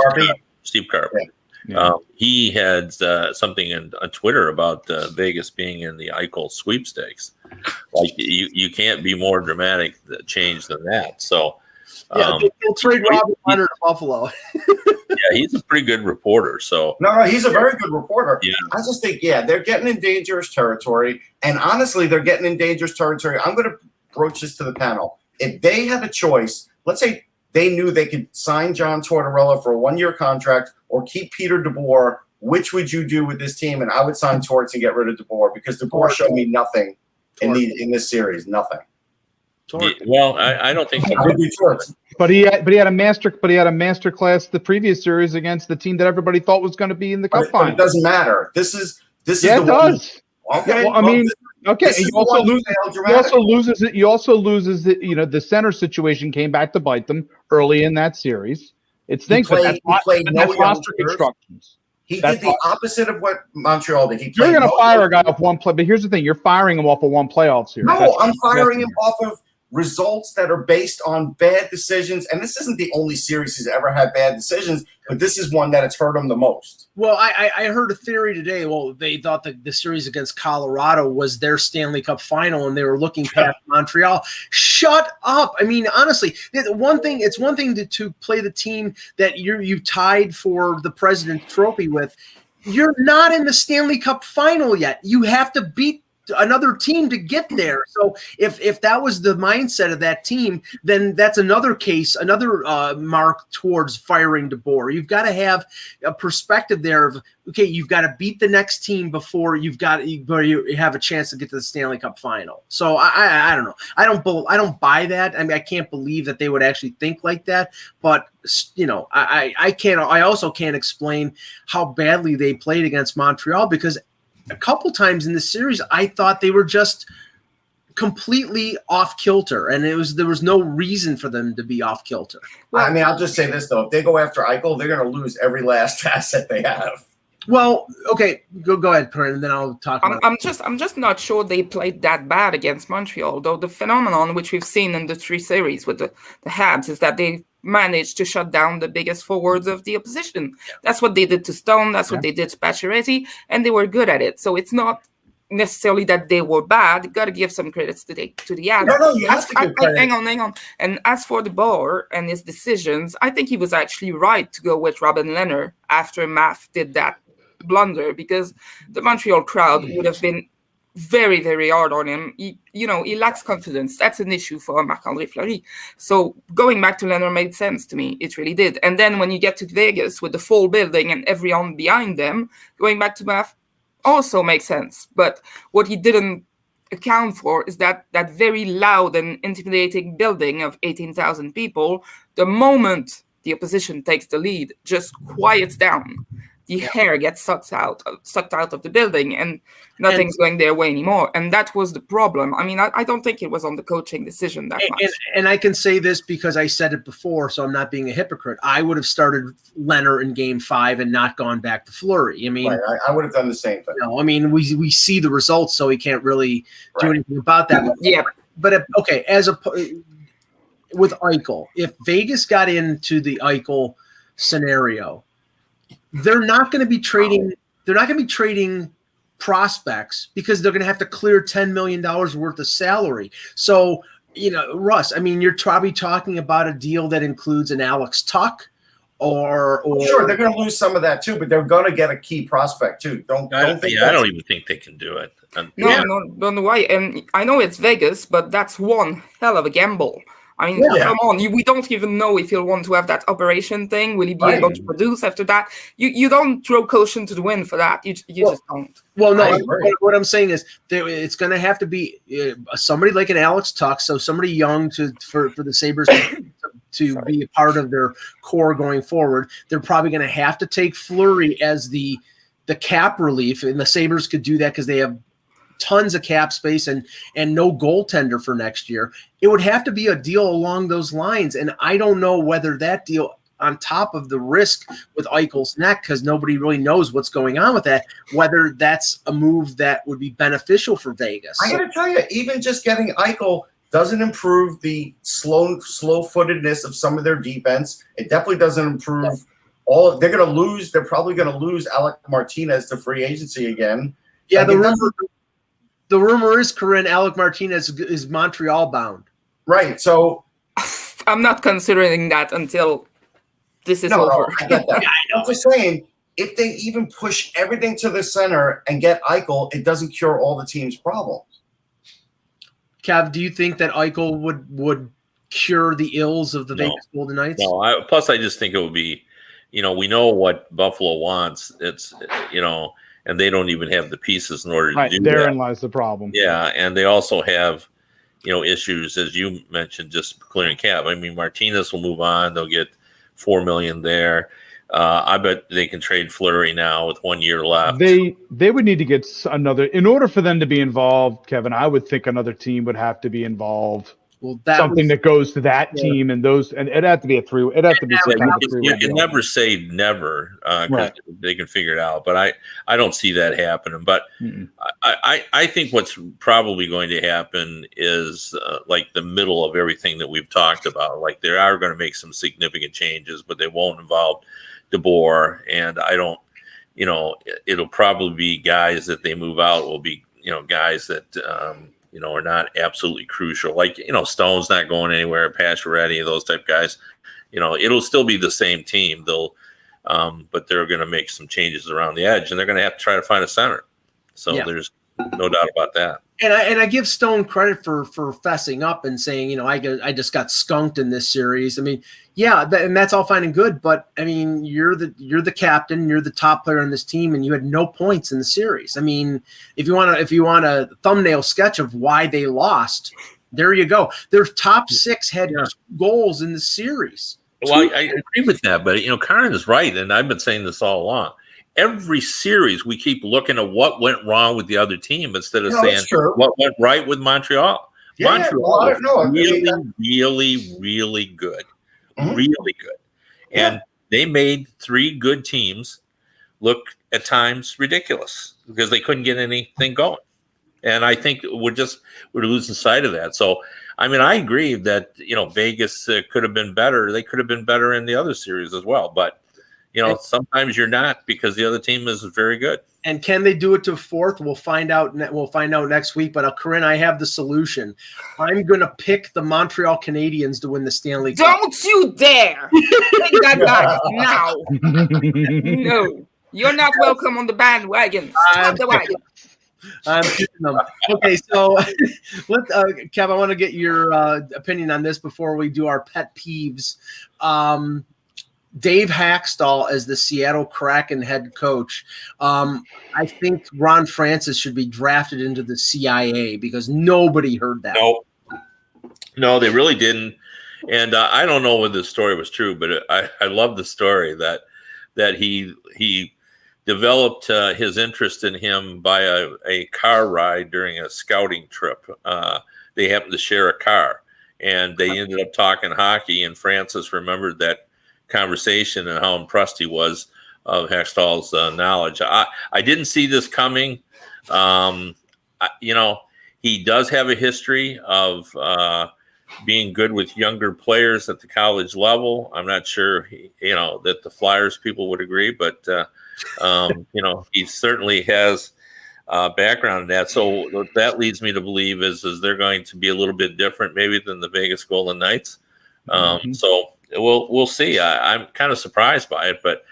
Carper. Yeah. He had something on Twitter about Vegas being in the Eichel sweepstakes. Like, you can't be more dramatic change than that. So they'll trade Robin Leonard to Buffalo. Yeah, he's a pretty good reporter. So no, he's a very good reporter. Yeah. I just think they're getting in dangerous territory, and honestly, they're getting in dangerous territory. I'm going to broach this to the panel. If they had a choice, let's say they knew they could sign John Tortorella for a 1-year contract or keep Peter DeBoer, which would you do with this team? And I would sign Torts and get rid of DeBoer because DeBoer showed me nothing in this series, nothing. Yeah, well, I don't think so. But he had a master class the previous series against the team that everybody thought was going to be in the cup final. It doesn't matter. This is it does. Okay. Yeah, well, I mean, okay. You also loses the the center situation came back to bite them early in that series. It stinks. That's roster constructions. He did the opposite of what Montreal did. You're going to fire a guy off one play, but here's the thing: you're firing him off of one playoff series. No, I'm firing him off of results that are based on bad decisions. And this isn't the only series he's ever had bad decisions, but this is one that it's hurt him the most. Well, I heard a theory today. Well, they thought that the series against Colorado was their Stanley Cup final, and they were looking past Montreal. Shut up! I mean, honestly, it's one thing to play the team that you tied for the President's Trophy with. You're not in the Stanley Cup final yet. You have to beat another team to get there. So if that was the mindset of that team, then that's another case, another mark towards firing DeBoer. You've got to have a perspective there of, okay, you've got to beat the next team before you have a chance to get to the Stanley Cup final. So I don't know. I don't buy that. I mean, I can't believe that they would actually think like that, but I also can't explain how badly they played against Montreal, because a couple times in the series, I thought they were just completely off kilter, and there was no reason for them to be off kilter. Well, I mean, I'll just say this though: if they go after Eichel, they're going to lose every last asset they have. Well, okay, go ahead, Corinne, and then I'll talk. I'm just not sure they played that bad against Montreal. Though the phenomenon which we've seen in the 3 series with the Habs is that they managed to shut down the biggest forwards of the opposition. That's what they did to Stone. That's what they did to Pacioretty, and they were good at it. So it's not necessarily that they were bad. You got to give some credits to the Habs. No, you have to give credit. Hang on. And as for DeBoer and his decisions, I think he was actually right to go with Robin Lehner after Math did that blunder, because the Montreal crowd would have been very, very hard on him. He lacks confidence. That's an issue for Marc-André Fleury. So going back to Leonard made sense to me. It really did. And then when you get to Vegas with the full building and everyone behind them, going back to Math also makes sense. But what he didn't account for is that very loud and intimidating building of 18,000 people, the moment the opposition takes the lead, just quiets down. The hair gets sucked out of the building, and nothing's going their way anymore. And that was the problem. I mean, I don't think it was on the coaching decision that much. And I can say this because I said it before, so I'm not being a hypocrite. I would have started Leonard in Game 5 and not gone back to Fleury. I mean, right, I would have done the same thing. I mean, we see the results, so we can't really do anything about that. Yeah. But with Eichel, if Vegas got into the Eichel scenario, they're not going to be trading. They're not going to be trading prospects because they're going to have to clear $10 million worth of salary. So, Russ, I mean, you're probably talking about a deal that includes an Alex Tuck or sure, they're going to lose some of that too, but they're going to get a key prospect too. I don't even think they can do it. Don't know why. And I know it's Vegas, but that's one hell of a gamble. I mean, come on. We don't even know if he'll want to have that operation thing. Will he be able to produce after that? You don't throw caution to the wind for that. You just don't. Well, no. What I'm saying is it's going to have to be somebody like an Alex Tuck, so somebody young for the Sabres to be a part of their core going forward. They're probably going to have to take Fleury as the cap relief, and the Sabres could do that because they have tons of cap space and no goaltender for next year. It would have to be a deal along those lines, and I don't know whether that deal, on top of the risk with Eichel's neck, because nobody really knows what's going on with that, whether that's a move that would be beneficial for Vegas. I got to tell you, even just getting Eichel doesn't improve the slow-footedness of some of their defense. It definitely doesn't improve they're going to lose. They're probably going to lose Alec Martinez to free agency again. Yeah, the rumor is, Corinne, Alec Martinez is Montreal bound. Right. So I'm not considering that until this is over. No, I get that. I'm just saying, if they even push everything to the center and get Eichel, it doesn't cure all the team's problems. Kev, do you think that Eichel would cure the ills of the Vegas Golden Knights? No. Plus, I just think it would be, we know what Buffalo wants. It's, and they don't even have the pieces in order to do that. Therein lies the problem. Yeah, and they also have, issues, as you mentioned, just clearing cap. I mean, Martinez will move on. They'll get $4 million there. I bet they can trade Fleury now with 1 year left. They would need to get another, in order for them to be involved, Kevin, I would think another team would have to be involved. Well, that goes to that team and it'd have to be a three. It'd have to be. You can never say never because they can figure it out. But I don't see that happening. But I think what's probably going to happen is like the middle of everything that we've talked about. Like they are going to make some significant changes, but they won't involve DeBoer. And I don't. It'll probably be guys that they move out will be guys that. Are not absolutely crucial. Like, Stone's not going anywhere, Pacioretty, those type guys. It'll still be the same team. They'll, but they're going to make some changes around the edge, and they're going to have to try to find a center. So there's no doubt about that. And I give Stone credit for fessing up and saying, I just got skunked in this series. I mean, and that's all fine and good, but I mean, you're the captain, you're the top player on this team, and you had no points in the series. I mean, if you want a thumbnail sketch of why they lost, there you go. Their top six had 2 goals in the series. Well, I agree with that, but Karen is right, and I've been saying this all along. Every series, we keep looking at what went wrong with the other team instead of saying what went right with Montreal. Montreal is really, really good. Really good. And they made 3 good teams look at times ridiculous because they couldn't get anything going. And I think we're losing sight of that. So, I mean, I agree that, Vegas could have been better. They could have been better in the other series as well. But, sometimes you're not because the other team is very good. And can they do it to 4th? We'll find out. We'll find out next week. But Corinne, I have the solution. I'm going to pick the Montreal Canadiens to win the Stanley Cup. Don't you dare! Take that back now. No, you're not welcome on the bandwagon. Stop the wagon. I'm picking them. Okay, so Kev, I want to get your opinion on this before we do our pet peeves. Dave Hackstall as the Seattle Kraken head coach. I think Ron Francis should be drafted into the CIA because nobody heard that. No, they really didn't. And I don't know whether the story was true, but I love the story that he developed his interest in him by a car ride during a scouting trip. They happened to share a car, and they ended up talking hockey, and Francis remembered that conversation and how impressed he was of Hackstall's knowledge. I didn't see this coming. He does have a history of being good with younger players at the college level. I'm not sure, that the Flyers people would agree, but he certainly has background in that. So what that leads me to believe is they're going to be a little bit different maybe than the Vegas Golden Knights. So we'll see. I'm kind of surprised by it, but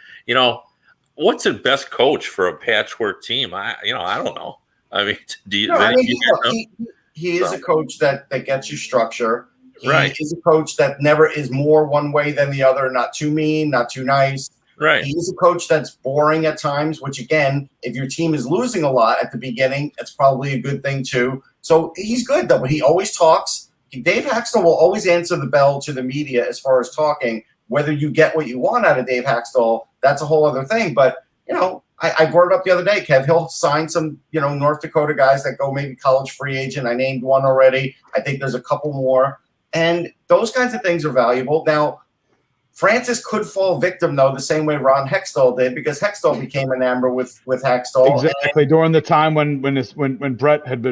what's the best coach for a patchwork team? I don't know. I mean, he is a coach that gets you structure. Right. He's a coach that never is more one way than the other, not too mean, not too nice. Right. He is a coach that's boring at times, which, again, if your team is losing a lot at the beginning, it's probably a good thing too. So he's good, though. But he always talks. Dave Haxtell will always answer the bell to the media as far as talking. Whether you get what you want out of Dave Haxtell, that's a whole other thing. But, I brought it up the other day, Kev. He'll sign some, North Dakota guys that go maybe college free agent. I named one already. I think there's a couple more. And those kinds of things are valuable. Now, Francis could fall victim, though, the same way Ron Hextall did, because Hextall became enamored with Hextall. Exactly. During the time when Brett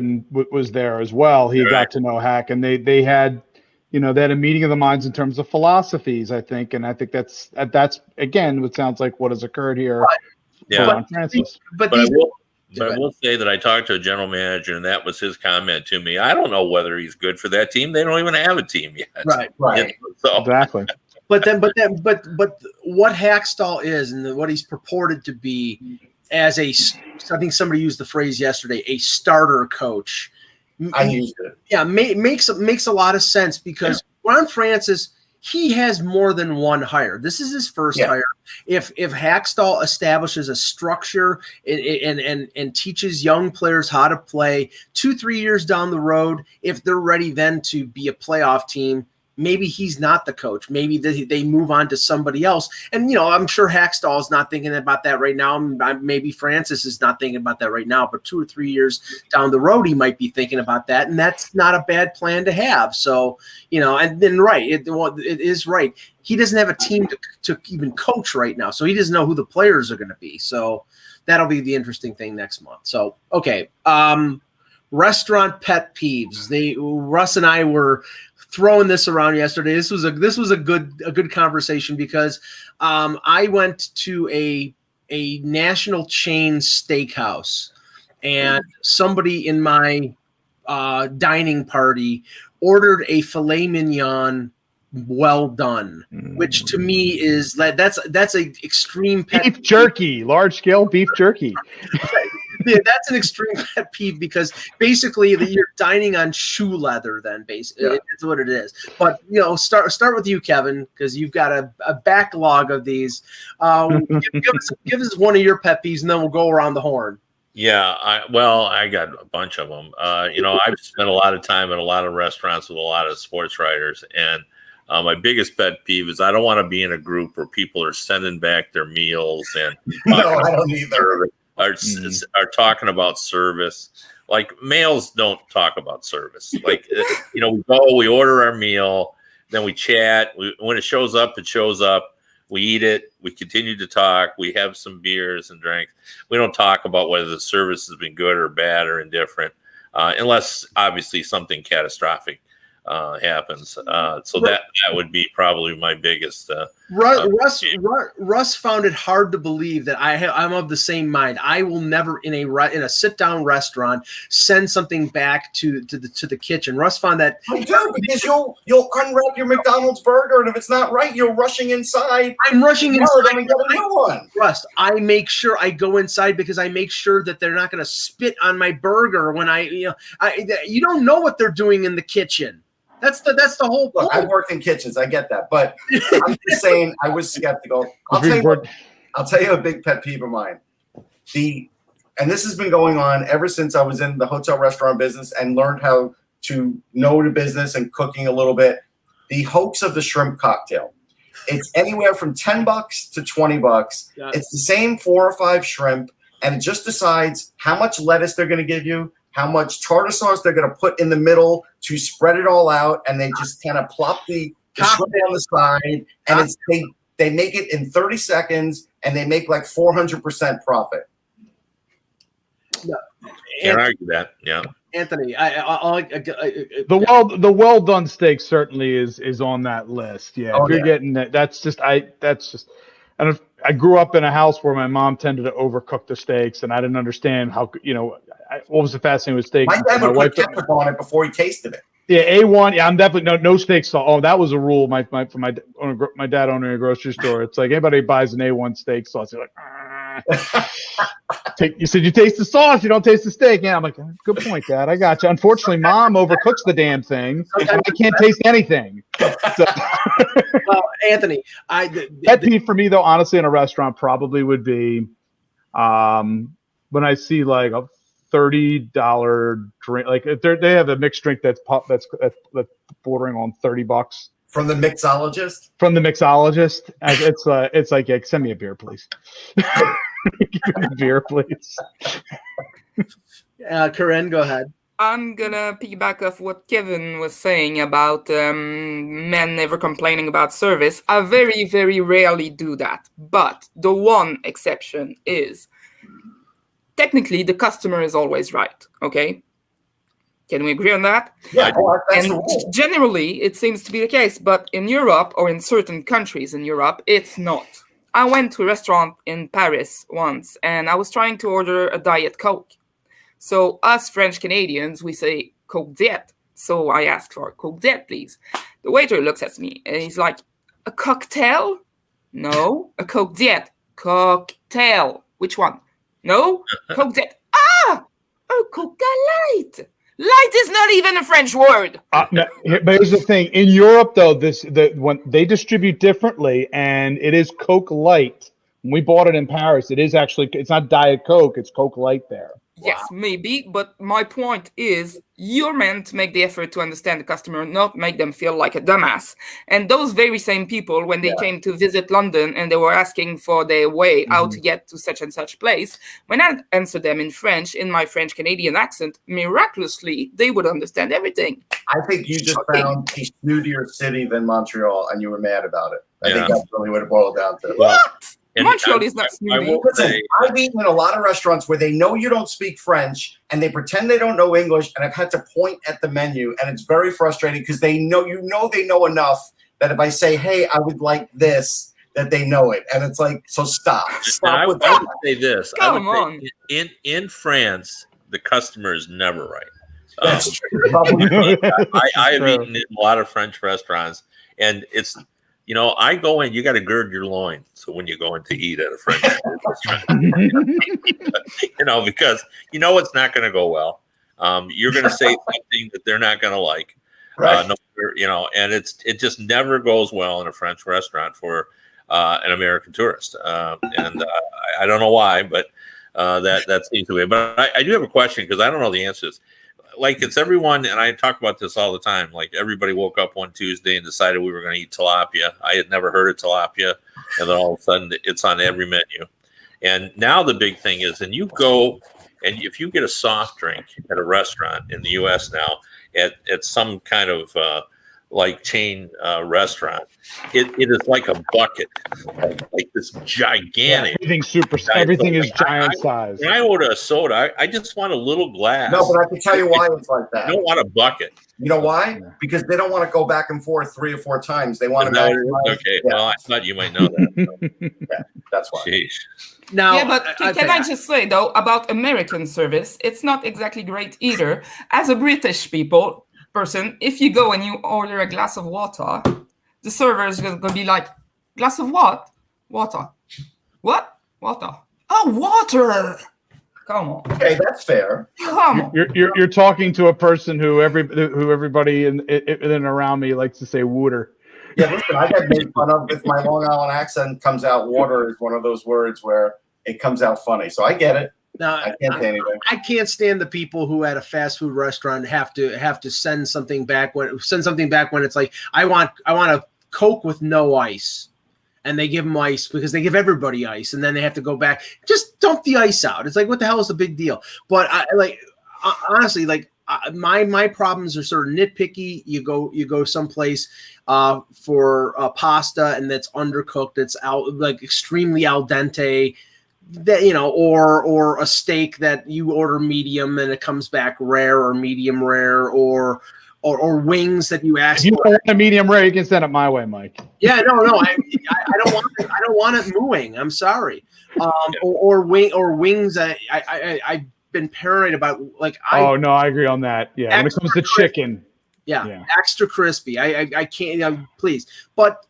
was there as well, he got to know Hack, and they had they had a meeting of the minds in terms of philosophies, I think, and I think that's again what sounds like what has occurred here. Yeah, Ron Francis. But I will say that I talked to a general manager, and that was his comment to me. I don't know whether he's good for that team. They don't even have a team yet. Right. So. Exactly. But what Hackstall is and what he's purported to be as I think somebody used the phrase yesterday, a starter coach. I used it. Yeah, makes a lot of sense because Ron Francis, he has more than one hire. This is his first hire. If Hackstall establishes a structure and teaches young players how to play 2-3 years down the road, if they're ready then to be a playoff team, maybe he's not the coach. Maybe they move on to somebody else. And, I'm sure Hackstall is not thinking about that right now. Maybe Francis is not thinking about that right now. But 2 or 3 years down the road, he might be thinking about that. And that's not a bad plan to have. So, and then, it is right. He doesn't have a team to even coach right now. So he doesn't know who the players are going to be. So that'll be the interesting thing next month. So, okay. Restaurant pet peeves. Russ and I were throwing this around yesterday. This was a good conversation because I went to a national chain steakhouse and somebody in my dining party ordered a filet mignon well done, which to me is that's an extreme pet beef jerky, large scale beef jerky. Yeah, that's an extreme pet peeve because basically you're dining on shoe leather. Then basically, it's what it is. But start with you, Kevin, because you've got a backlog of these. Give us one of your pet peeves, and then we'll go around the horn. Yeah, I got a bunch of them. I've spent a lot of time at a lot of restaurants with a lot of sports writers, and my biggest pet peeve is I don't want to be in a group where people are sending back their meals and no, I don't either. Are talking about service. Like males don't talk about service. Like we go, we order our meal, then we chat. When it shows up, it shows up. We eat it. We continue to talk. We have some beers and drinks. We don't talk about whether the service has been good or bad or indifferent, unless obviously something catastrophic happens. So that would be probably my biggest. Russ found it hard to believe that I'm of the same mind. I will never in a sit down restaurant send something back to the kitchen. Russ found that because you'll unwrap your McDonald's burger, and if it's not right, you're rushing inside. I'm rushing inside. And get a new one. Russ, I make sure I go inside because I make sure that they're not going to spit on my burger when you don't know what they're doing in the kitchen. That's the whole point. Look, I've worked in kitchens. I get that. But I'm just saying I was skeptical. I'll tell you a big pet peeve of mine. And this has been going on ever since I was in the hotel restaurant business and learned how to know the business and cooking a little bit. The hoax of the shrimp cocktail. It's anywhere from $10 to $20. It's the same 4 or 5 shrimp, and it just decides how much lettuce they're going to give you, how much tartar sauce they're going to put in the middle to spread it all out, and they just kind of plop the shrimp on the side, and they make it in 30 seconds, and they make like 400% profit. Can't argue that. Yeah, Anthony, the well done steak certainly is on that list. Yeah, if you're getting that, that's just. And I grew up in a house where my mom tended to overcook the steaks, and I didn't understand how what was the fascinating with steak. My dad would put ketchup on it before he tasted it. Yeah, A1. Yeah, I'm definitely no steak sauce. Oh, that was a rule. My dad owning a grocery store. It's like anybody buys an A1 steak sauce, you're like, you said you taste the sauce, you don't taste the steak. Yeah, I'm like, good point, Dad. I got you. Unfortunately, Mom overcooks the damn thing, and I can't taste anything. So, well, Anthony, pet peeve for me though, honestly, in a restaurant probably would be when I see like a $30 drink, like if they have a mixed drink that's bordering on $30 from the mixologist. It's like, yeah, send me a beer, please. Give me a beer, please. Corinne, go ahead. I'm gonna piggyback off what Kevin was saying about men never complaining about service. I very, very rarely do that. But the one exception is technically the customer is always right. Okay? Can we agree on that? Yeah, and generally it seems to be the case, but in Europe or in certain countries in Europe, it's not. I went to a restaurant in Paris once and I was trying to order a Diet Coke. So us French Canadians, we say Coke Diet. So I asked for a Coke Diet, please. The waiter looks at me and he's like, a cocktail? No, a Coke Diet. Cocktail. Which one? No, Coke Diet. Ah, oh, Coca Light. Light is not even a French word. No, but here's the thing: in Europe, though, when they distribute differently, and it is Coke Light. When we bought it in Paris, it's not Diet Coke; it's Coke Light there. Yes, maybe, but my point is you're meant to make the effort to understand the customer, not make them feel like a dumbass. And those very same people, when they came to visit London and they were asking for their way how to get to such and such place, when I answered them in French, in my French-Canadian accent, miraculously, they would understand everything. I think you just found a snootier city than Montreal and you were mad about it. I think that's really what it boiled down to. What? Montreal is not snooty. I've eaten in a lot of restaurants where they know you don't speak French and they pretend they don't know English, and I've had to point at the menu, and it's very frustrating because they know they know enough that if I say, hey, I would like this, that they know it. And it's like, so stop. I would say this. Come on. In France, the customer is never right. That's true. I have eaten in a lot of French restaurants, and it's, I go in, you got to gird your loins. So when you go in to eat at a French restaurant, because it's not going to go well. You're going to say something that they're not going to like. Right. And it just never goes well in a French restaurant for an American tourist. And I don't know why, but that seems to be. But I do have a question because I don't know the answers. Like, it's everyone, and I talk about this all the time. Like, everybody woke up one Tuesday and decided we were going to eat tilapia. I had never heard of tilapia, and then all of a sudden it's on every menu. And now the big thing is, and you go, and if you get a soft drink at a restaurant in the U.S. now, at some kind of like chain restaurant, it is like a bucket, like this gigantic. Everything is giant size. When I order a soda, I just want a little glass. No, but I can tell you why it's like that. I don't want a bucket. You know why? Because they don't want to go back and forth 3 or 4 times. They want to know. Okay, well, I thought you might know that. That's why. Jeez. Now, yeah, but can I just say, though, about American service, it's not exactly great either. As a British person, if you go and you order a glass of water, the server is going to be like, glass of what? Water. What? Water. Oh, water. Come on. Okay, that's fair. Come on. You're talking to a person who everybody in and around me likes to say water. Yeah, listen, I get made fun of if my Long Island accent comes out. Water is one of those words where it comes out funny. So I get it. Now, I can't say anything. I can't stand the people who at a fast food restaurant have to send something back when it's like, I want a Coke with no ice, and they give them ice because they give everybody ice, and then they have to go back. Just dump the ice out. It's like, what the hell is the big deal? But honestly, my problems are sort of nitpicky. You go someplace for pasta and that's undercooked, it's out like extremely al dente. That or a steak that you order medium and it comes back rare or medium rare, or wings that you ask. If you want a medium rare, you can send it my way, Mike. Yeah, no, I don't want it mooing. I'm sorry. Or wings that I've been paranoid about. Like, I agree on that. Yeah, when it comes to chicken. Yeah, extra crispy. I can't, please. But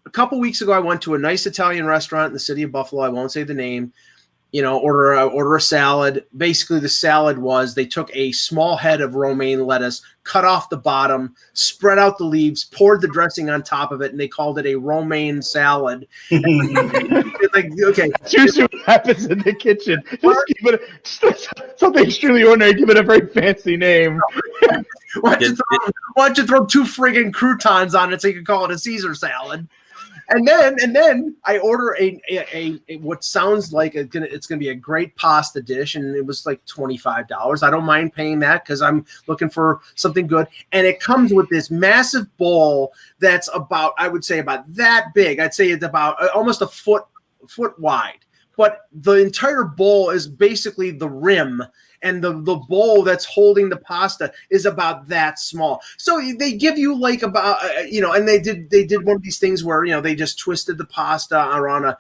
a couple weeks ago, I went to a nice Italian restaurant in the city of Buffalo. I won't say the name. Order a salad. Basically, the salad was they took a small head of romaine lettuce, cut off the bottom, spread out the leaves, poured the dressing on top of it, and they called it a romaine salad. Like, okay, that's usually what happens in the kitchen. Just give it something extremely ordinary. Give it a very fancy name. Why don't you throw 2 friggin' croutons on it so you can call it a Caesar salad? And then I order a what sounds like it's gonna be a great pasta dish, and it was like $25. I don't mind paying that because I'm looking for something good. And it comes with this massive bowl that's about, I would say, about that big. I'd say it's about almost a foot wide. But the entire bowl is basically the rim, and the bowl that's holding the pasta is about that small. So they give you like about and they did one of these things where they just twisted the pasta around.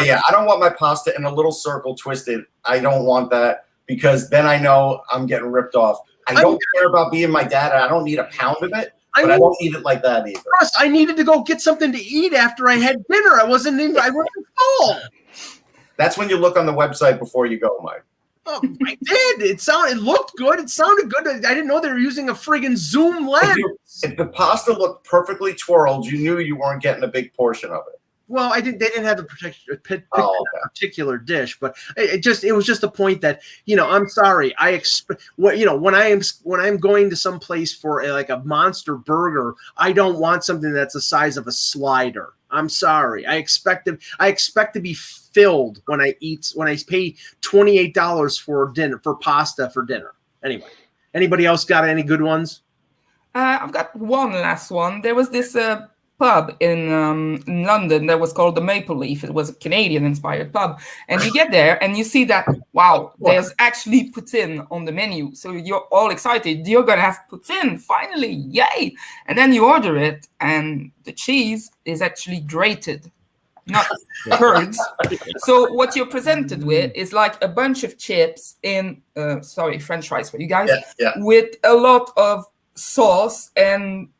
Yeah. I don't want my pasta in a little circle twisted. I don't want that because then I know I'm getting ripped off. I don't care about being my dad. And I don't need a pound of it, but I don't eat it like that either. Plus, I needed to go get something to eat after I had dinner. I wasn't full. That's when you look on the website before you go, Mike. Oh, I did. It looked good. It sounded good. I didn't know they were using a friggin' zoom lens. If the pasta looked perfectly twirled, you knew you weren't getting a big portion of it. Well, they didn't have the particular dish, but it was just a point that I'm sorry. When I'm going to some place for a monster burger, I don't want something that's the size of a slider. I'm sorry. I expect to be filled when I pay $28 for pasta for dinner. Anyway, anybody else got any good ones? I've got one last one. There was this pub in London that was called the Maple Leaf. It was a Canadian-inspired pub. And you get there and you see that, wow, there's actually poutine on the menu. So you're all excited. You're going to have poutine, finally, yay! And then you order it, and the cheese is actually grated, not curds. So what you're presented with is like a bunch of chips in, French fries for you guys, with a lot of sauce and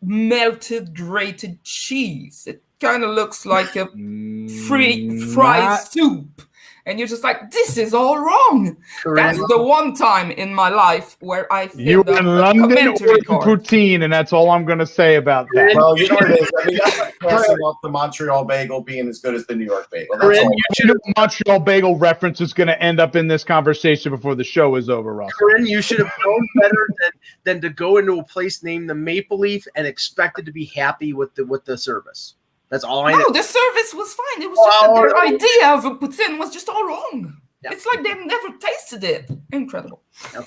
melted grated cheese. It kind of looks like a fried soup, and you're just like, this is all wrong. That's the one time in my life where I feel you in London or poutine, and that's all I'm going to say about that. Well, you know what it is. I mean, that's like passing off the Montreal bagel being as good as the New York bagel. The Montreal bagel reference is going to end up in this conversation before the show is over, Russ. Corinne, you should have known better than to go into a place named the Maple Leaf and expected to be happy with the service. That's all I know. No, the service was fine. It was just that their idea of a poutine was just all wrong. Yeah. It's like they've never tasted it. Incredible. Okay.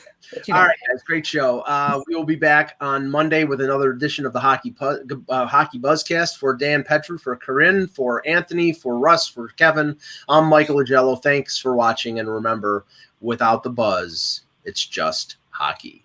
All right, guys. Great show. We will be back on Monday with another edition of the Hockey Buzzcast. For Dan Petru, for Corinne, for Anthony, for Russ, for Kevin, I'm Michael Agello. Thanks for watching. And remember, without the buzz, it's just hockey.